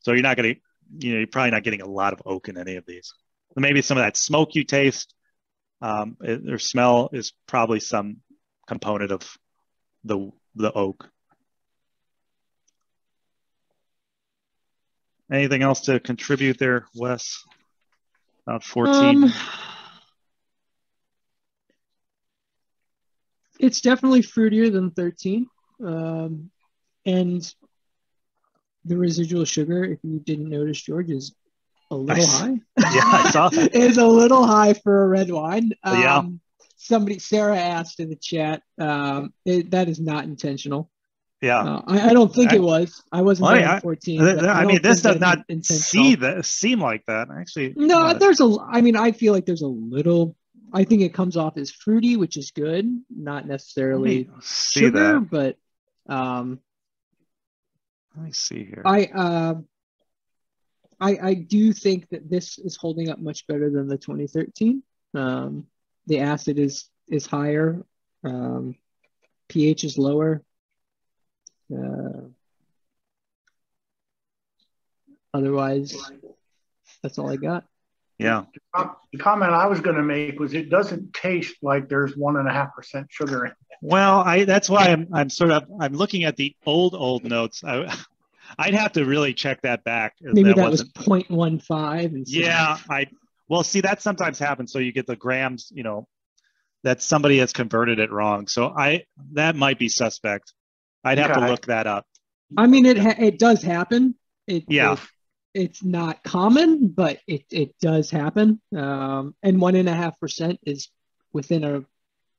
So you're not going to, you're probably not getting a lot of oak in any of these. Maybe some of that smoke you taste or smell is probably some component of the oak. Anything else to contribute there, Wes? About 14. It's definitely fruitier than 13. And the residual sugar, if you didn't notice, George, is a little high. Yeah, I saw that. It's a little high for a red wine. Yeah. Sarah asked in the chat, that is not intentional. Yeah. I don't think it was. I wasn't there in 14. I mean, this does not seem like that. Actually, no, I feel like there's a little, I think it comes off as fruity, which is good, not necessarily sugar, but let me see here. I do think that this is holding up much better than the 2013. The acid is higher, pH is lower. Otherwise, that's all I got. Yeah. The comment I was going to make was it doesn't taste like there's 1.5% sugar in it. Well, that's why I'm looking at the old notes. I'd have to really check that back. Maybe that was 0.15. Yeah, well, see, that sometimes happens. So you get the grams, that somebody has converted it wrong. So that might be suspect. I'd have to look that up. I mean, it does happen. It's not common, but it does happen. And 1.5% is within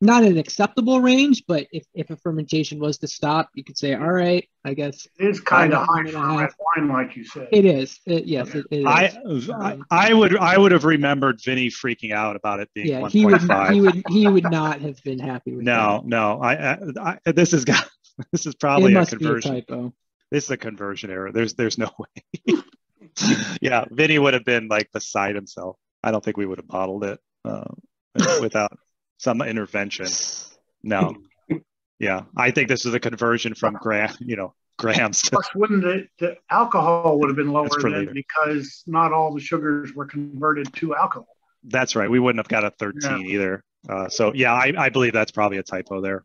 not an acceptable range, but if a fermentation was to stop, you could say, all right, I guess. It is kind of high for red wine, like you said. It is. Yes, it is. I would have remembered Vinny freaking out about it being 1.5. He would not have been happy with that. No. This is probably a conversion. Be a typo. This is a conversion error. There's no way. Yeah, Vinny would have been like beside himself. I don't think we would have bottled it without some intervention. No. Yeah, I think this is a conversion from grams to. Plus, wouldn't the alcohol would have been lower then liter. because not all the sugars were converted to alcohol. That's right. We wouldn't have got a 13 either. So yeah, I believe that's probably a typo there.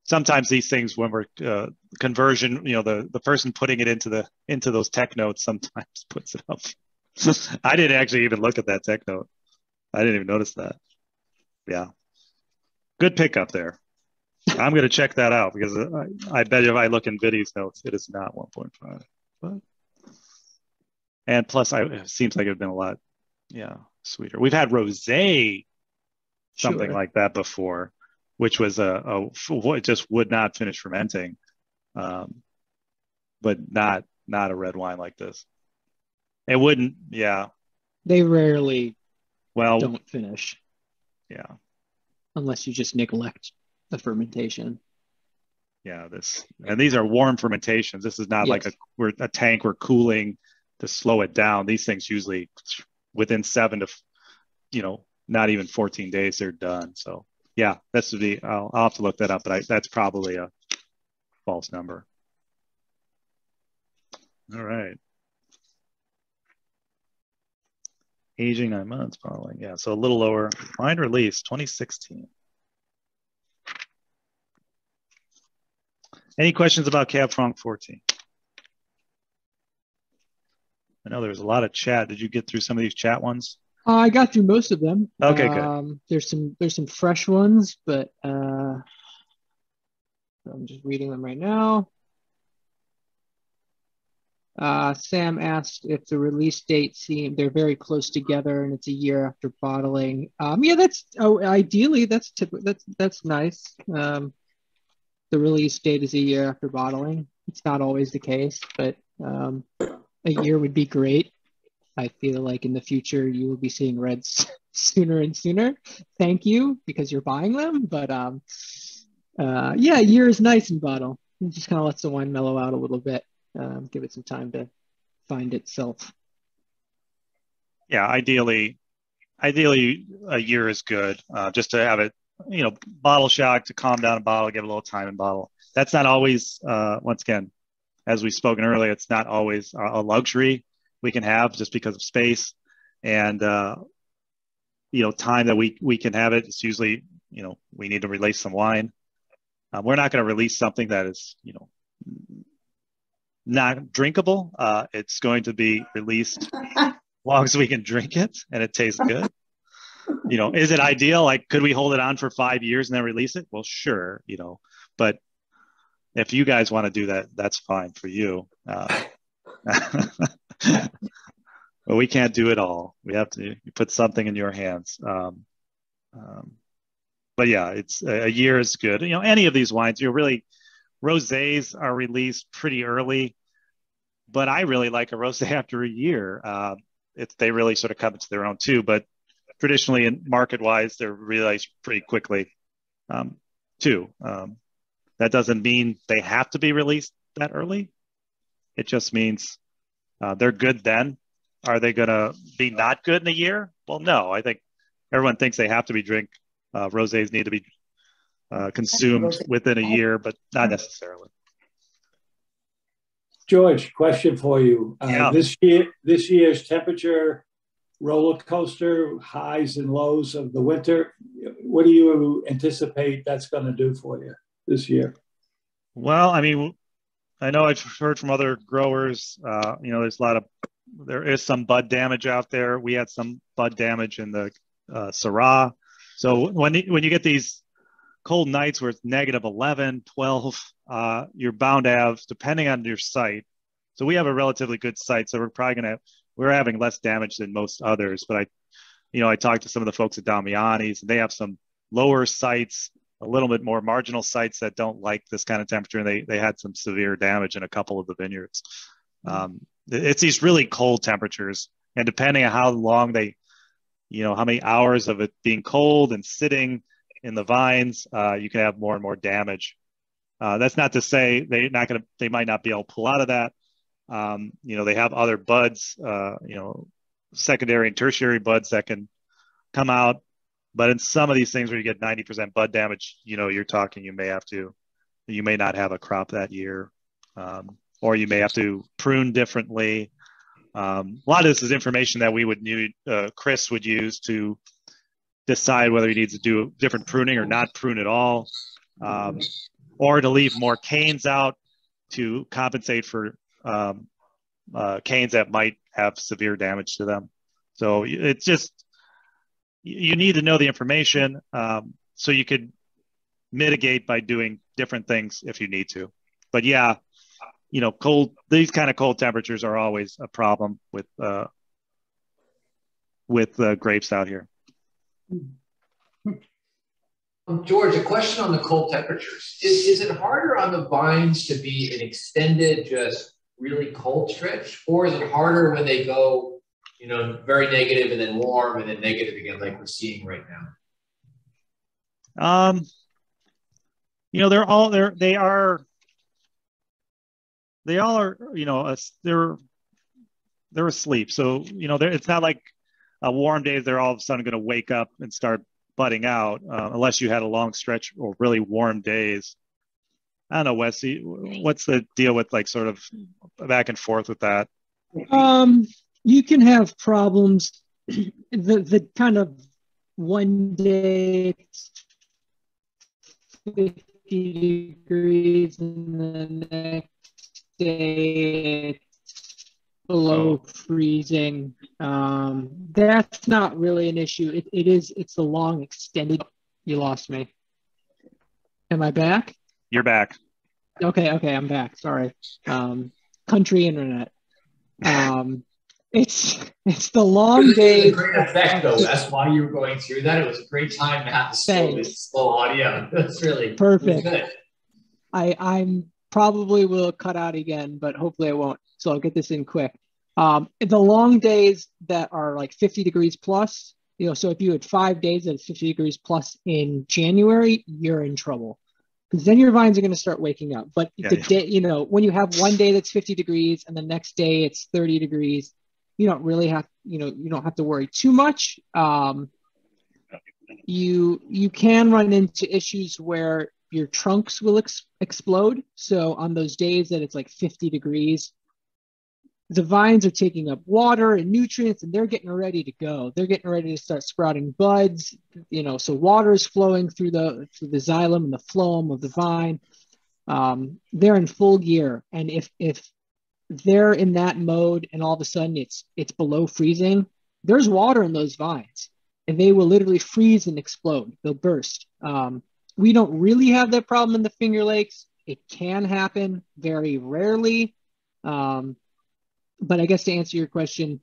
Sometimes these things, when we're conversion, the person putting it into those tech notes sometimes puts it up. I didn't actually even look at that tech note. I didn't even notice that. Yeah, good pickup there. I'm going to check that out because I bet if I look in Biddy's notes, it is not 1.5. But and plus, it seems like it would have been a lot, sweeter. We've had rosé, something like that before, which was it just would not finish fermenting, but not a red wine like this. It wouldn't, yeah. They rarely don't finish. Yeah. Unless you just neglect the fermentation. Yeah, these are warm fermentations. This is not like a tank we're cooling to slow it down. These things usually within 7 to not even 14 days they're done. So yeah, I'll have to look that up, but that's probably a false number. All right. Aging 9 months, probably. Yeah, so a little lower. Wine release 2016. Any questions about Cab Franc 14? I know there's a lot of chat. Did you get through some of these chat ones? I got through most of them. Okay, good. There's some fresh ones, but I'm just reading them right now. Sam asked if the release date they're very close together and it's a year after bottling. Ideally that's nice. The release date is a year after bottling. It's not always the case, but a year would be great. I feel like in the future you will be seeing reds sooner and sooner. Thank you, because you're buying them. But a year is nice in bottle. It just kind of lets the wine mellow out a little bit. Give it some time to find itself. Yeah, ideally a year is good. Just to have it, bottle shock, to calm down a bottle, give it a little time in bottle. That's not always, once again, as we've spoken earlier, it's not always a luxury we can have just because of space and time that we can have it. It's usually, we need to release some wine. We're not going to release something that is, not drinkable. It's going to be released as long as we can drink it and it tastes good. Is it ideal? Like, could we hold it on for 5 years and then release it? Well, sure, but if you guys want to do that, that's fine for you. But we can't do it all. We have to put something in your hands. But yeah, it's a year is good. Any of these wines, rosés are released pretty early, but I really like a rosé after a year. They really sort of come into their own too, but traditionally and market-wise, they're released pretty quickly too. That doesn't mean they have to be released that early. It just means they're good then. Are they going to be not good in a year? Well, no. I think everyone thinks they have to be rosés need to be consumed within a year, but not necessarily. George, question for you. Yeah. This year's temperature roller coaster, highs and lows of the winter, what do you anticipate that's going to do for you this year? Well, I mean, I know I've heard from other growers, there is some bud damage out there. We had some bud damage in the Syrah. So when you get these cold nights where it's negative 11, 12, you're bound to have, depending on your site. So we have a relatively good site, so we're having less damage than most others. But I talked to some of the folks at Damiani's, and they have some lower sites, a little bit more marginal sites that don't like this kind of temperature, and they had some severe damage in a couple of the vineyards. It's these really cold temperatures, and depending on how long how many hours of it being cold and sitting in the vines, you can have more and more damage. That's not to say they might not be able to pull out of that. They have other buds, secondary and tertiary buds that can come out But in some of these things where you get 90% bud damage, you're talking you may not have a crop that year, or you may have to prune differently. A lot of this is information that we would need, Chris would use to decide whether he needs to do different pruning or not prune at all, or to leave more canes out to compensate for canes that might have severe damage to them. So it's just, you need to know the information so you could mitigate by doing different things if you need to. But yeah, these kind of cold temperatures are always a problem with grapes out here. George, a question on the cold temperatures. Is it harder on the vines to be an extended, just really cold stretch, or is it harder when they go, very negative and then warm and then negative again, like we're seeing right now? They all are, they're asleep. So, it's not like a warm day, they're all of a sudden going to wake up and start budding out, unless you had a long stretch or really warm days. I don't know, Wesley, what's the deal with like sort of back and forth with that? You can have problems. The kind of one day 50 degrees and the next day it's below freezing. That's not really an issue. It's the long extended. You lost me. Am I back? You're back. Okay, I'm back. Sorry. Country internet. It's the long days. It was a great effect, though. That's why you were going through that. It was a great time to have the slow audio. That's really perfect. Good. I'm probably will cut out again, but hopefully I won't. So I'll get this in quick. The long days that are like 50 degrees plus, so if you had 5 days at 50 degrees plus in January, you're in trouble. Because then your vines are going to start waking up. But the day, when you have one day that's 50 degrees and the next day it's 30 degrees, you don't really have, you don't have to worry too much. You can run into issues where your trunks will explode. So on those days that it's like 50 degrees, the vines are taking up water and nutrients and they're getting ready to go. They're getting ready to start sprouting buds, so water is flowing through the xylem and the phloem of the vine. They're in full gear. And if they're in that mode and all of a sudden it's below freezing, there's water in those vines and they will literally freeze and explode. They'll burst. We don't really have that problem in the Finger Lakes. It can happen very rarely. But I guess to answer your question,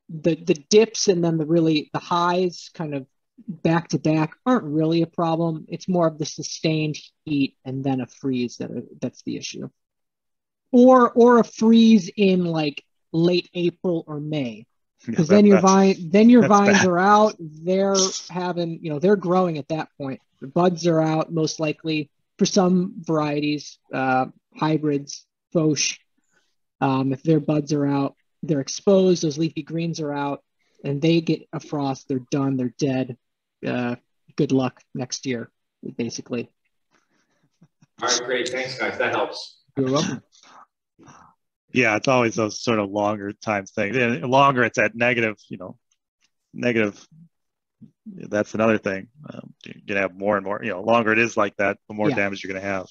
the dips and then the highs kind of back to back aren't really a problem. It's more of the sustained heat and then a freeze that's the issue. Or a freeze in like late April or May. Because then your vines are out. They're having, they're growing at that point. The buds are out most likely for some varieties, hybrids, fauche. If their buds are out, they're exposed, those leafy greens are out, and they get a frost, they're done, they're dead. Good luck next year, basically. All right, great. Thanks, guys. That helps. You're welcome. Yeah, it's always those sort of longer time things. And longer, it's at negative, negative. That's another thing. You're going to have more and more, longer it is like that, the more damage you're going to have.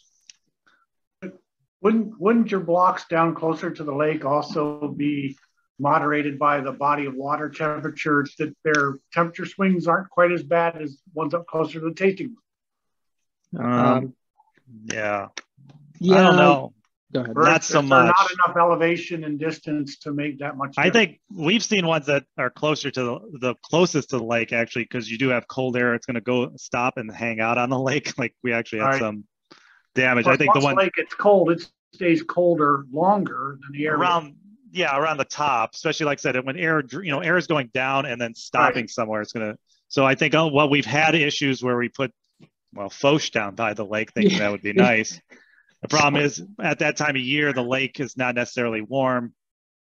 Wouldn't your blocks down closer to the lake also be moderated by the body of water temperature, that their temperature swings aren't quite as bad as ones up closer to the tasting room? Yeah. I don't know. Go ahead. Not so much. Not enough elevation and distance to make that much difference. I think we've seen ones that are closer to the closest to the lake, actually, because you do have cold air. It's going to go stop and hang out on the lake. Like we actually had some damage. I think the one lake it's cold, it stays colder longer than the air around the top, especially like I said, when air is going down and then stopping somewhere, it's going to. So I think we've had issues where we put fauche down by the lake thinking that would be nice. The problem is at that time of year, the lake is not necessarily warm,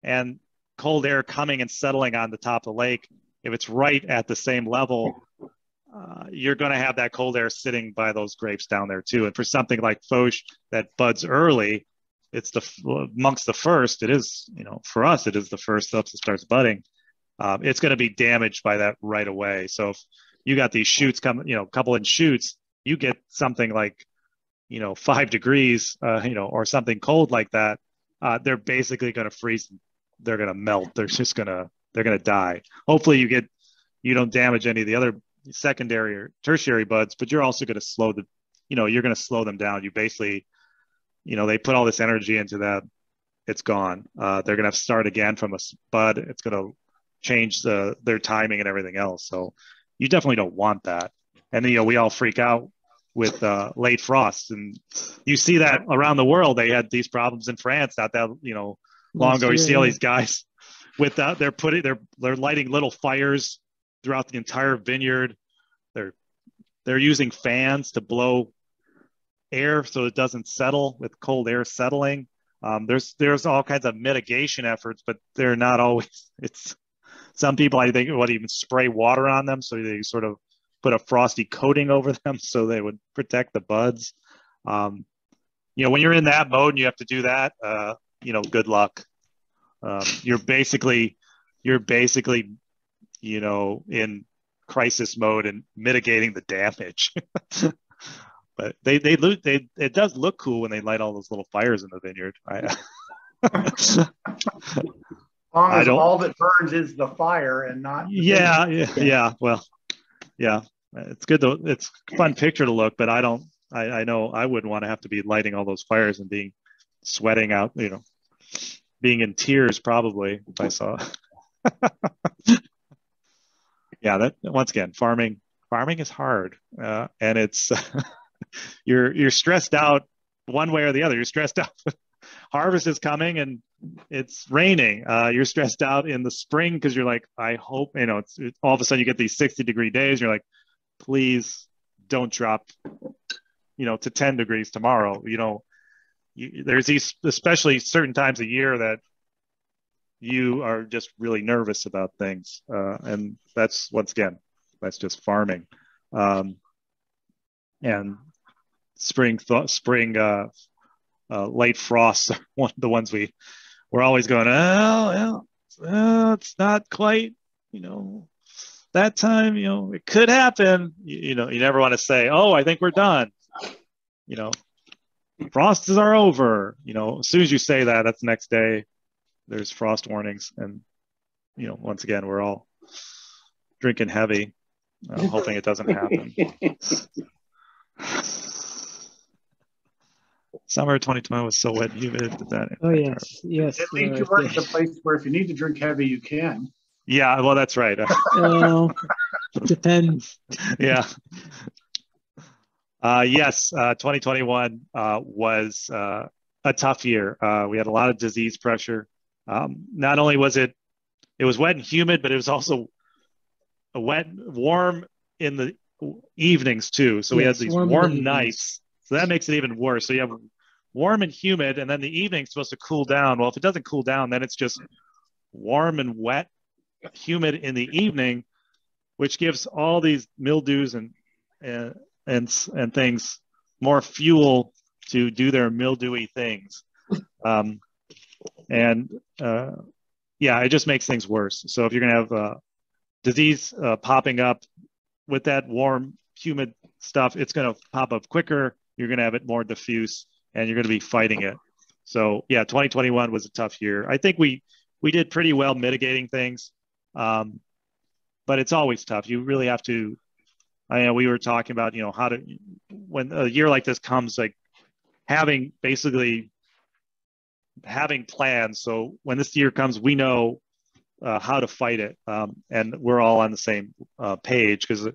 and cold air coming and settling on the top of the lake, if it's right at the same level, you're going to have that cold air sitting by those grapes down there too. And for something like Foch that buds early, it's amongst the first. It is, for us, it is the first stuff that starts budding. It's going to be damaged by that right away. So if you got these shoots coming, a couple in shoots, you get something like, 5 degrees, or something cold like that. They're basically going to freeze. They're going to melt. They're going to die. Hopefully you don't damage any of the other secondary or tertiary buds, but you're also going to slow you're going to slow them down. You basically, they put all this energy into that. It's gone. They're going to have to start again from a bud. It's going to change their timing and everything else. So you definitely don't want that. And we all freak out with late frosts, and you see that around the world. They had these problems in France not that long ago. You see all these guys with that. They're lighting little fires throughout the entire vineyard. They're using fans to blow air so it doesn't settle with cold air settling. There's all kinds of mitigation efforts, but they're not always. It's some people, I think, would even spray water on them, so they sort of put a frosty coating over them so they would protect the buds. When you're in that mode and you have to do that, good luck. You're basically in crisis mode and mitigating the damage. But it does look cool when they light all those little fires in the vineyard. As long as all that burns is the fire and not. Yeah. Well, yeah, it's good though. It's a fun picture to look, but I know I wouldn't want to have to be lighting all those fires and sweating out, being in tears probably if I saw. Yeah, that once again, farming is hard, and it's you're stressed out one way or the other. You're stressed out. Harvest is coming and it's raining. You're stressed out in the spring because you're like, I hope, it's all of a sudden you get these 60-degree days. You're like, please don't drop, to 10 degrees tomorrow. There's these, especially certain times of year that you are just really nervous about things. And that's, once again, that's just farming. And spring late frosts are the ones we're always going, it's not quite, that time, it could happen. You never want to say, oh, I think we're done. Frosts are over. As soon as you say that, that's the next day. There's frost warnings, and once again, we're all drinking heavy, hoping it doesn't happen. Summer 2020 was so wet and humid that. Oh yes. At least you work at a place where if you need to drink heavy, you can. Yeah, well, that's right. Depends. Yeah. Yes, 2021 was a tough year. We had a lot of disease pressure. Not only was it was wet and humid, but it was also warm in the evenings too. So we had these warm nights. So that makes it even worse. So you have warm and humid, and then the evening's supposed to cool down. Well, if it doesn't cool down, then it's just warm and wet, humid in the evening, which gives all these mildews and things more fuel to do their mildewy things. It just makes things worse. So if you're going to have disease popping up with that warm, humid stuff, it's going to pop up quicker. You're going to have it more diffuse, and you're going to be fighting it. So, 2021 was a tough year. I think we did pretty well mitigating things, but it's always tough. You really have to. We were talking about, when a year like this comes, like having plans. So when this year comes, we know how to fight it, and we're all on the same page, because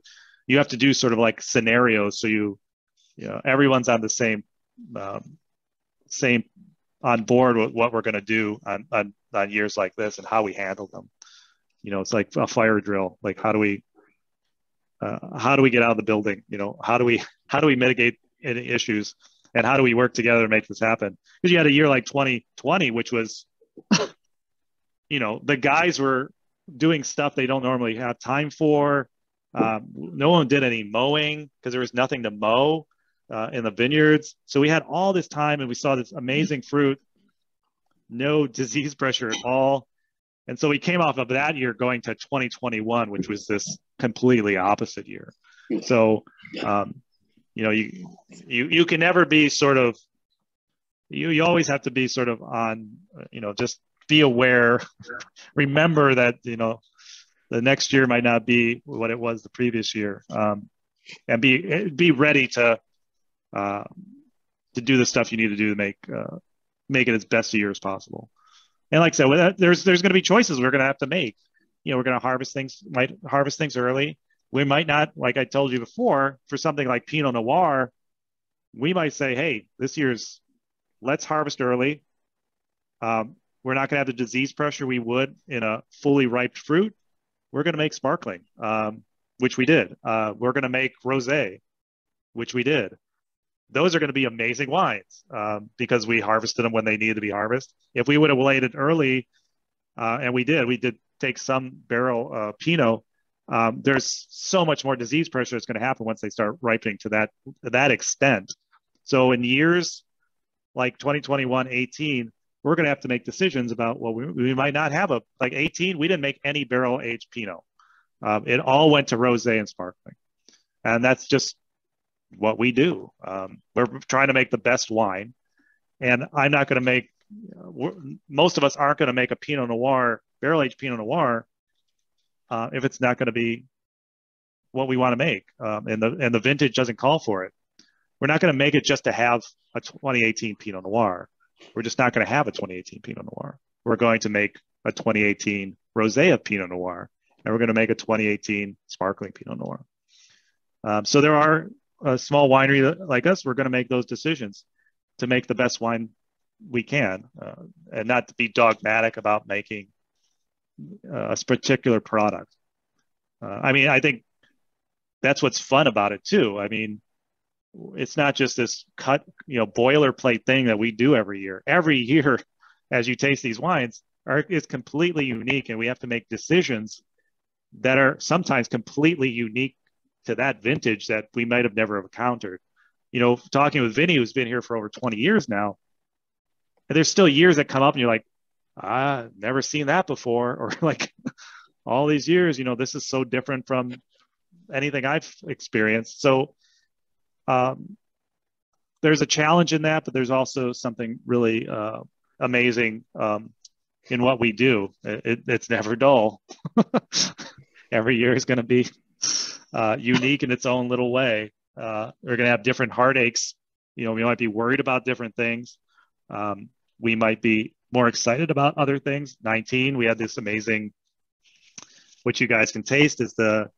you have to do sort of like scenarios. So everyone's on the same on board with what we're going to do on years like this and how we handle them. It's like a fire drill. Like how do we get out of the building? How do we mitigate any issues, and how do we work together to make this happen? Because you had a year like 2020, which was, the guys were doing stuff they don't normally have time for. No one did any mowing because there was nothing to mow in the vineyards. So we had all this time and we saw this amazing fruit, no disease pressure at all. And so we came off of that year going to 2021, which was this completely opposite year. So, you know, you can never be sort of, you always have to be sort of on, you know, just be aware, remember that, you know, the next year might not be what it was the previous year, and be ready to do the stuff you need to do to make it as best a year as possible. And like I said, with that, there's going to be choices we're going to have to make. You know, we're going to might harvest things early. We might not, like I told you before, for something like Pinot Noir, we might say, hey, let's harvest early. We're not going to have the disease pressure we would in a fully ripe fruit. We're going to make sparkling, which we did. We're going to make rosé, which we did. Those are going to be amazing wines because we harvested them when they needed to be harvested. If we would have waited early, and we did take some barrel Pinot, there's so much more disease pressure that's going to happen once they start ripening to that extent. So in years like 2021, 18, we're going to have to make decisions about, well, we might not have like 18, we didn't make any barrel aged Pinot. It all went to rosé and sparkling. And that's just what we do. We're trying to make the best wine, and I'm not going to make, most of us aren't going to make a Pinot Noir, barrel aged Pinot Noir, if it's not going to be what we want to make, and the vintage doesn't call for it. We're not going to make it just to have a 2018 Pinot Noir. We're just not going to have a 2018 Pinot Noir. We're going to make a 2018 Rosé of Pinot Noir, and we're going to make a 2018 sparkling Pinot Noir. So there are a small winery like us, we're going to make those decisions to make the best wine we can, and not to be dogmatic about making a particular product. I mean, I think that's what's fun about it too. I mean, it's not just this boilerplate thing that we do every year. Every year, as you taste these wines, it's completely unique, and we have to make decisions that are sometimes completely unique to that vintage that we might have never encountered. You know, talking with Vinny, who's been here for over 20 years now, and there's still years that come up and you're like, never seen that before. Or like, all these years, you know, this is so different from anything I've experienced. So there's a challenge in that, but there's also something really amazing in what we do. It's never dull. Every year is going to be unique in its own little way. We're going to have different heartaches. You know, we might be worried about different things. We might be more excited about other things. 19, we had this amazing, which you guys can taste, is the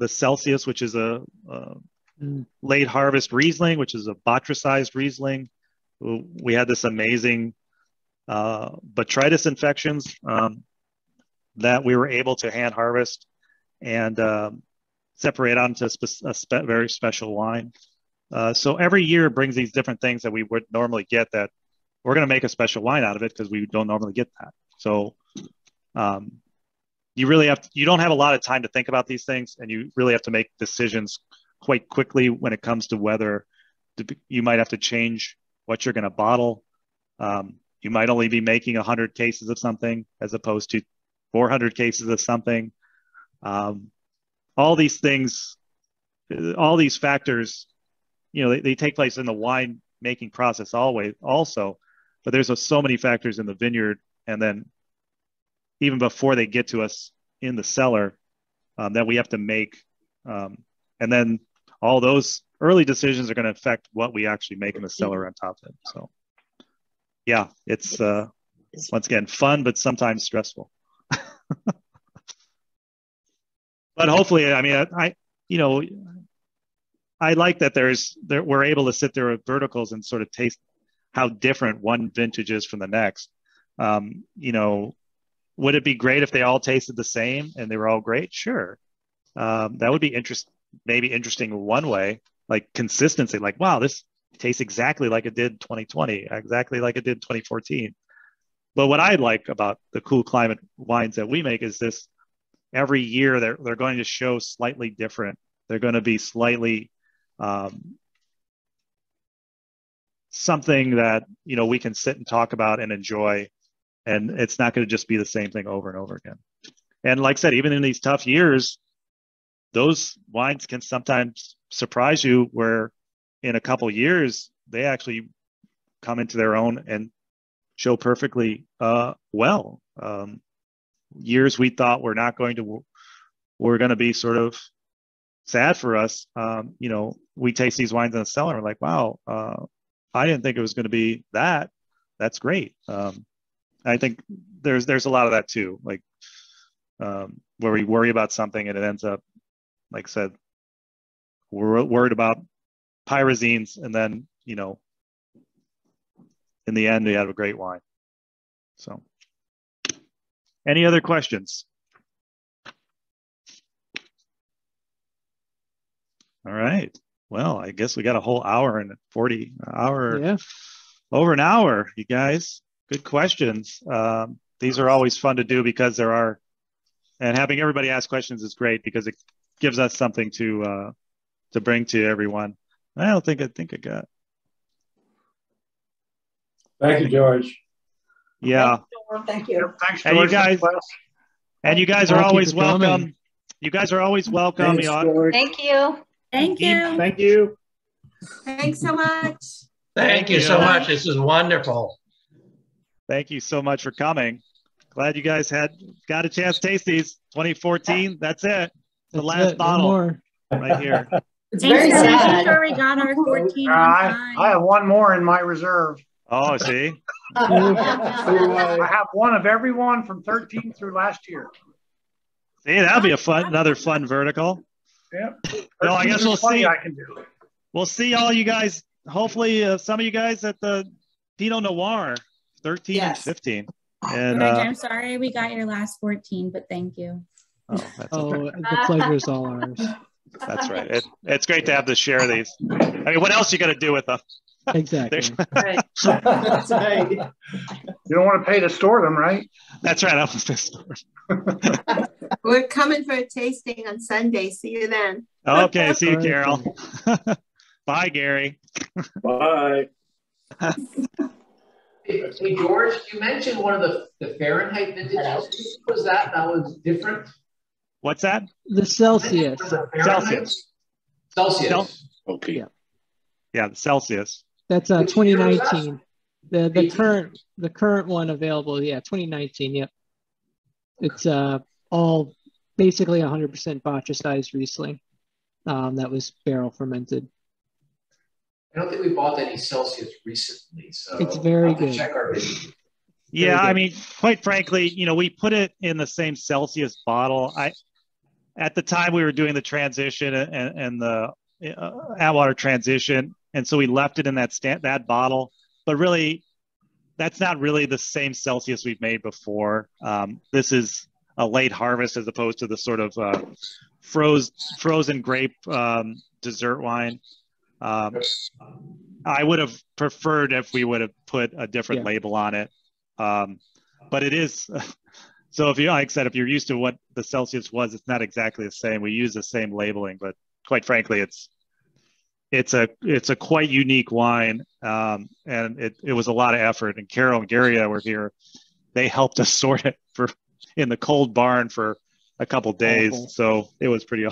Celsius, which is a late harvest Riesling, which is a botrytized Riesling. We had this amazing botrytis infections that we were able to hand harvest and separate onto a very special wine. So every year brings these different things that we would normally get, that we're going to make a special wine out of it because we don't normally get that. So you don't have a lot of time to think about these things, and you really have to make decisions quite quickly when it comes to whether you might have to change what you're going to bottle. You might only be making 100 cases of something as opposed to 400 cases of something. All these things, all these factors, you know, they take place in the wine making process always also, but there's so many factors in the vineyard, and then even before they get to us in the cellar, that we have to make. And then all those early decisions are going to affect what we actually make in the cellar on top of it. So yeah, it's once again fun, but sometimes stressful. But hopefully, I mean, I like that we're able to sit there with verticals and sort of taste how different one vintage is from the next. You know, would it be great if they all tasted the same and they were all great? Sure. That would be maybe interesting one way, like consistency, like, wow, this tastes exactly like it did 2020, exactly like it did 2014. But what I like about the cool climate wines that we make is this every year they're going to show slightly different. They're going to be slightly something that, you know, we can sit and talk about and enjoy, and it's not going to just be the same thing over and over again. And like I said, even in these tough years, those wines can sometimes surprise you, where in a couple years they actually come into their own and show perfectly well. Years we thought were going to be sort of sad for us. You know, we taste these wines in the cellar and we're like, wow, I didn't think it was going to be that. That's great. I think there's a lot of that too, like where we worry about something and it ends up, like I said, we're worried about pyrazines, and then, you know, in the end, we have a great wine. So, any other questions? All right. Well, I guess we got a whole hour and 40 hour, Yeah. over an hour, you guys. Good questions. These are always fun to do because there are, and having everybody ask questions is great because it gives us something to bring to everyone. I think I got. Thank you, George. Yeah. Thank you. Thanks, And you George. guys are always welcome. You guys are always welcome. Thanks, George. Thank you. Thank you. Thank you. Thanks so much. Thank you so much. This is wonderful. Thank you so much for coming. Glad you guys got a chance to taste these. 2014. That's it. The last bottle right here. It's Thanks very for making sad. sure we got our 14 on time. I have one more in my reserve. Oh, see. I have one of every one from 13 through last year. See, that'll be another fun vertical. Yep. No, I guess we'll see. I can do. We'll see all you guys. Hopefully, some of you guys at the Pinot Noir, 13 and 15. And George, I'm sorry we got your last 14, but thank you. Oh, that's okay. The pleasure is all ours. That's right. It's great to have to share these. I mean, what else you got to do with them? Exactly. Right. That's right. You don't want to pay to store them, right? That's right. I was to store. We're coming for a tasting on Sunday. See you then. Okay. See you, Carol. Bye, Gary. Bye. Hey, George, you mentioned one of the Fahrenheit vintages. What was that? That was different? What's that? The Celsius. Celsius. Okay. Yeah, the Celsius. That's 2019. The current one available, yeah, 2019. Yep. It's all basically 100% botcha-sized Riesling that was barrel fermented. I don't think we bought any Celsius recently, so it's very good. Check our vintage. Yeah, I mean, quite frankly, you know, we put it in the same Celsius bottle. At the time we were doing the transition and the Atwater transition, and so we left it in that bottle. But really, that's not really the same Celsius we've made before. This is a late harvest as opposed to the sort of frozen grape dessert wine. I would have preferred if we would have put a different label on it. But it is, so if you, like I said, if you're used to what the Celsius was, it's not exactly the same. We use the same labeling, but quite frankly, it's a quite unique wine. And it was a lot of effort, and Carol and Gary that were here, they helped us sort it in the cold barn for a couple days. Awful. So it was pretty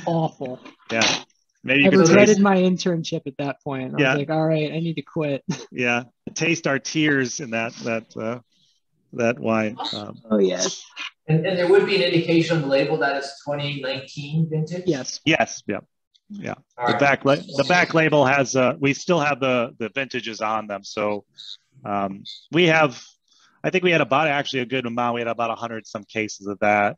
awful. Yeah. Maybe I regretted my internship at that point. I was like, all right, I need to quit. Yeah. Taste our tears in that wine. Oh, yes. And there would be an indication on the label that it's 2019 vintage? Yes. Yes. Yeah. Yeah. All the back label has, we still have the vintages on them. So we have, I think we had actually a good amount. We had about 100 some cases of that.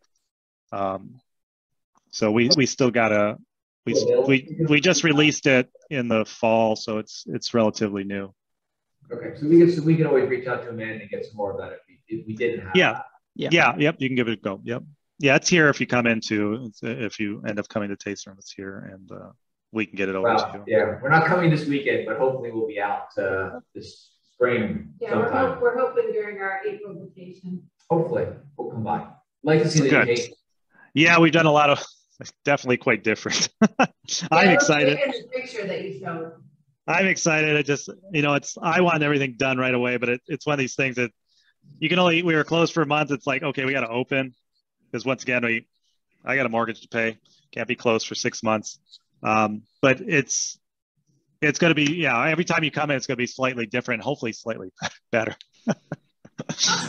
So we still got we just released it in the fall, so it's relatively new. Okay, so we can always reach out to Amanda and get some more of that if we didn't have that. Yeah, yep, you can give it a go. Yep. Yeah, it's here if you come into, if you end up coming to taste room, it's here, and we can get it over to you. Yeah, we're not coming this weekend, but hopefully we'll be out this spring sometime. We're hoping during our April vacation. Hopefully, we'll come by. Like to see the taste. Yeah, we've done a lot of, definitely quite different. I'm excited. Look at the picture that you showed. I'm excited. It just, I want everything done right away, but it's one of these things that we were closed for a month. It's like, okay, we got to open because once again, I got a mortgage to pay. Can't be closed for 6 months. But it's going to be, every time you come in, it's going to be slightly different, hopefully slightly better.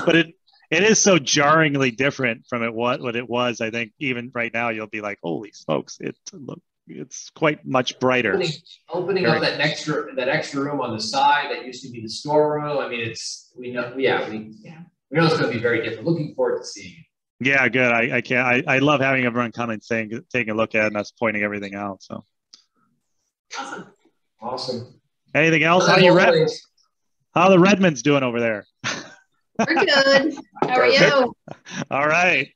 But it is so jarringly different from what it was. I think even right now, you'll be like, holy smokes, it's quite much brighter. Opening up that extra room on the side that used to be the storeroom. I mean, we know it's going to be very different. Looking forward to seeing it. Yeah, good. I love having everyone come and taking a look at it and us pointing everything out. So awesome. Anything else? How are the Redmonds doing over there? We're good. How are you? All right.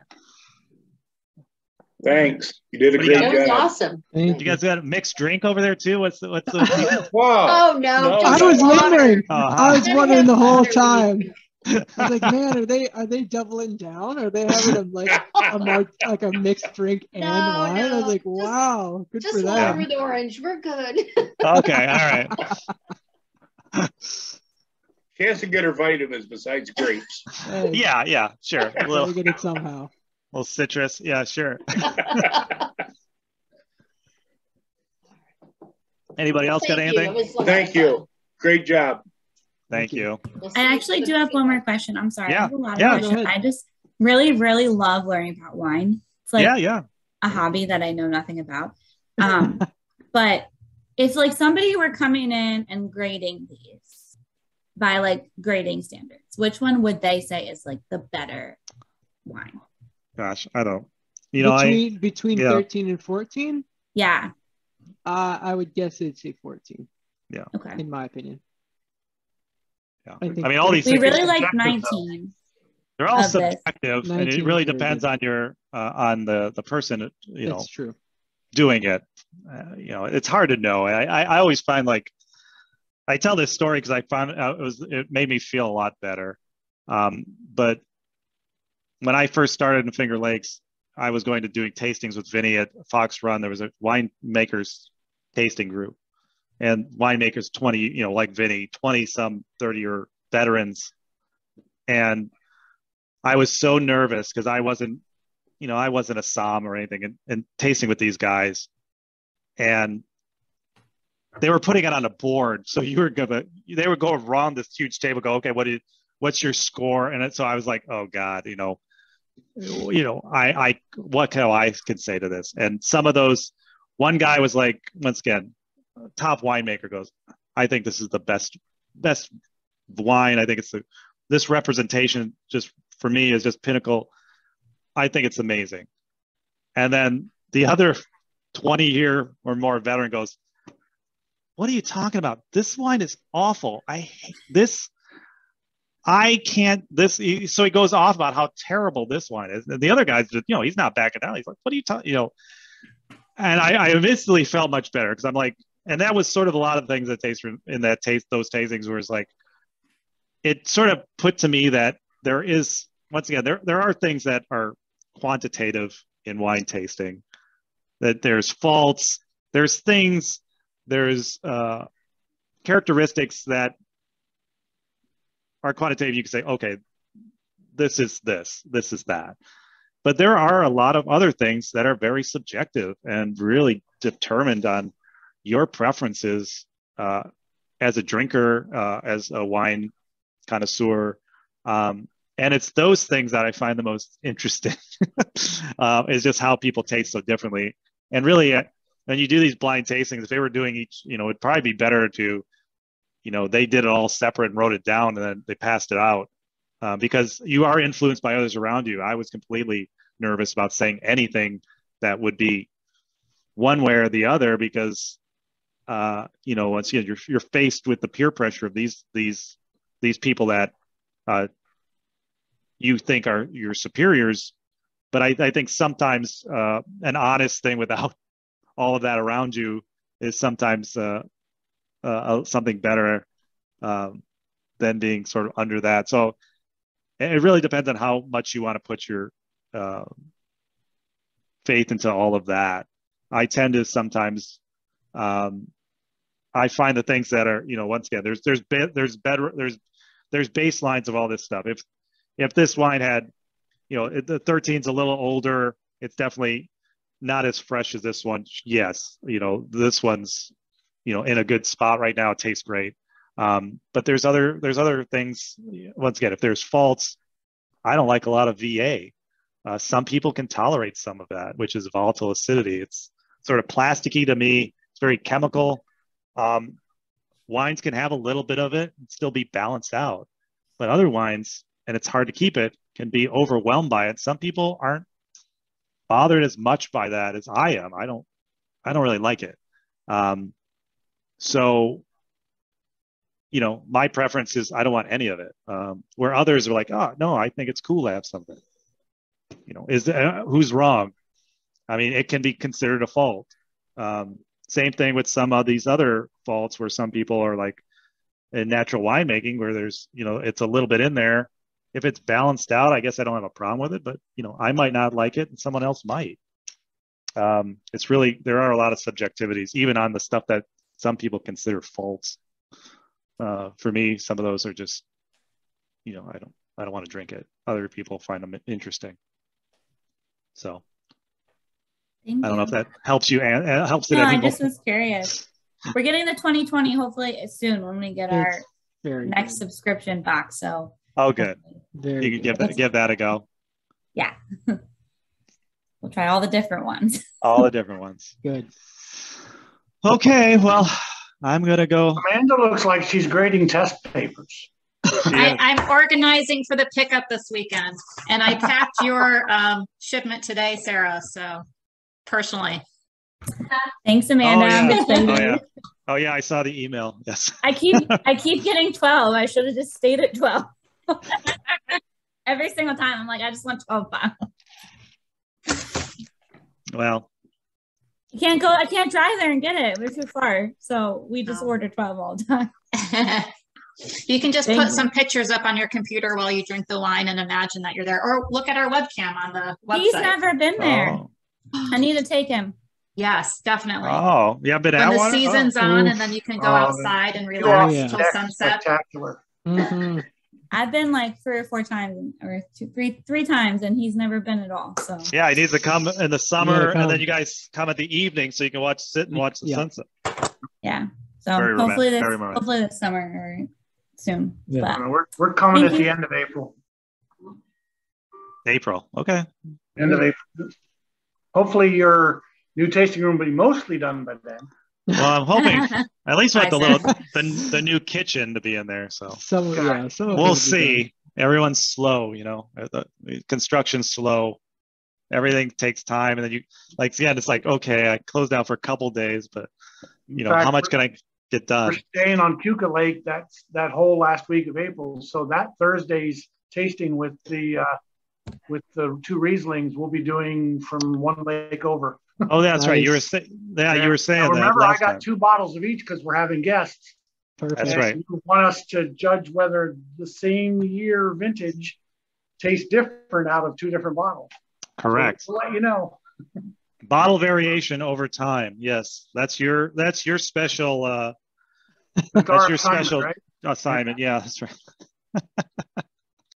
Thanks. You did a great job. That was awesome. You guys got a mixed drink over there too? What's the Wow. Oh no. I was wondering. I was wondering the whole Water. time. I was like, man, are they doubling down? Are they having a mixed drink and wine? I was like, wow, good for Just them. water with orange. We're good. Okay, all right. She has to get her vitamins besides grapes. Hey, Yeah, sure. A little, get it somehow. little citrus. Yeah, sure. Anybody else got anything? Thank you. Great job. Thank you. I actually do have one more question. I'm sorry. Yeah. I have a lot of questions. I just really, really love learning about wine. It's like a hobby that I know nothing about. But if like somebody were coming in and grading these by like grading standards, which one would they say is like the better wine? Gosh, I don't. Between 13 and 14? Yeah. I would guess it'd say 14. Yeah. Okay. In my opinion. Yeah. I mean, all these we things really like 19. They're all subjective, and it really depends on on the person. That's true. Doing it. It's hard to know. I always find like I tell this story because I found it made me feel a lot better. But when I first started in Finger Lakes, I was going to doing tastings with Vinny at Fox Run. There was a winemakers tasting group, and winemakers 20, like Vinny, 20-some 30-year veterans, and I was so nervous because I wasn't a somm or anything, and tasting with these guys, and they were putting it on a board. So they would go around this huge table, go, okay, what's your score? And so I was like, oh God, I what can I say to this? And some of those, one guy was like, once again, top winemaker goes, I think this is the best wine. I think this representation just for me is just pinnacle. I think it's amazing. And then the other 20-year or more veteran goes, what are you talking about? This wine is awful. I hate this. I can't this. So he goes off about how terrible this wine is. And the other guy's just, he's not backing down. He's like, what are you talking, and I instantly felt much better because I'm like, and that was sort of a lot of things that those tastings where it's like, it sort of put to me that there is, once again, there are things that are quantitative in wine tasting, that there's faults, there's things, there's characteristics that are quantitative. You can say, okay, this is that. But there are a lot of other things that are very subjective and really determined on your preferences as a drinker, as a wine connoisseur. And it's those things that I find the most interesting is just how people taste so differently. And really, when you do these blind tastings, if they were doing each, it'd probably be better to, they did it all separate and wrote it down and then they passed it out because you are influenced by others around you. I was completely nervous about saying anything that would be one way or the other because, once again, you're faced with the peer pressure of these people that you think are your superiors. But I think sometimes an honest thing without all of that around you is sometimes something better than being sort of under that. So it really depends on how much you want to put your faith into all of that. I tend to sometimes, I find the things that are, once again, there's baselines of all this stuff. If this wine had, the 13's a little older, it's definitely not as fresh as this one. Yes, this one's, in a good spot right now. It tastes great. But there's other things. Once again, if there's faults, I don't like a lot of VA. Some people can tolerate some of that, which is volatile acidity. It's sort of plasticky to me. It's very chemical. Wines can have a little bit of it and still be balanced out, but other wines, and it's hard to keep it, can be overwhelmed by it. Some people aren't bothered as much by that as I am. I don't really like it. So, my preference is I don't want any of it. Where others are like, oh no, I think it's cool to have something. Who's wrong? I mean, it can be considered a fault. Same thing with some of these other faults where some people are like in natural winemaking where there's, it's a little bit in there. If it's balanced out, I guess I don't have a problem with it, but I might not like it and someone else might. It's really, there are a lot of subjectivities, even on the stuff that some people consider faults. For me, some of those are just, I don't want to drink it. Other people find them interesting. So I don't know if that helps you and helps it. No, I just was curious. We're getting the 2020 hopefully soon when we get our next subscription box. So good. You can give that a go. Yeah. We'll try all the different ones. All the different ones. Good. Okay, well, I'm gonna go. Amanda looks like she's grading test papers. I'm organizing for the pickup this weekend, and I tapped your shipment today, Sarah. So personally, thanks, Amanda. Oh yeah, I saw the email. Yes. I keep getting 12. I should have just stayed at 12. Every single time, I'm like, I just want 12 bottles. Well, I can't drive there and get it. We're too far. So we just order 12 all the time. You can just put some pictures up on your computer while you drink the wine and imagine that you're there, or look at our webcam on the website. He's never been there. I need to take him. Yes, definitely. Oh, yeah, but when the season's on, and then you can go outside and relax till sunset. Spectacular. Mm-hmm. I've been like 3 or 4 times, or three times, and he's never been at all. So yeah, he needs to come in the summer, and then you guys come at the evening so you can watch the sunset. Yeah. So hopefully this summer or soon. Yeah. We're coming at the end of April. April. Okay. End of April. Hopefully your new tasting room will be mostly done by then. Well, I'm hoping at least want the new kitchen to be in there. So we'll see. Everyone's slow, the construction's slow. Everything takes time, and then it's like, okay, I closed down for a couple days, but how much can I get done? We're staying on Cuca Lake that whole last week of April. So that Thursday's tasting with the 2 Rieslings we'll be doing from one lake over. Oh, that's right. You were saying now, that. Remember, I got 2 bottles of each because we're having guests. Perfect. That's right. You want us to judge whether the same year vintage tastes different out of 2 different bottles. Correct. So we'll let you know. Bottle variation over time. Yes, that's your special. That's your special assignment. Yeah, that's right.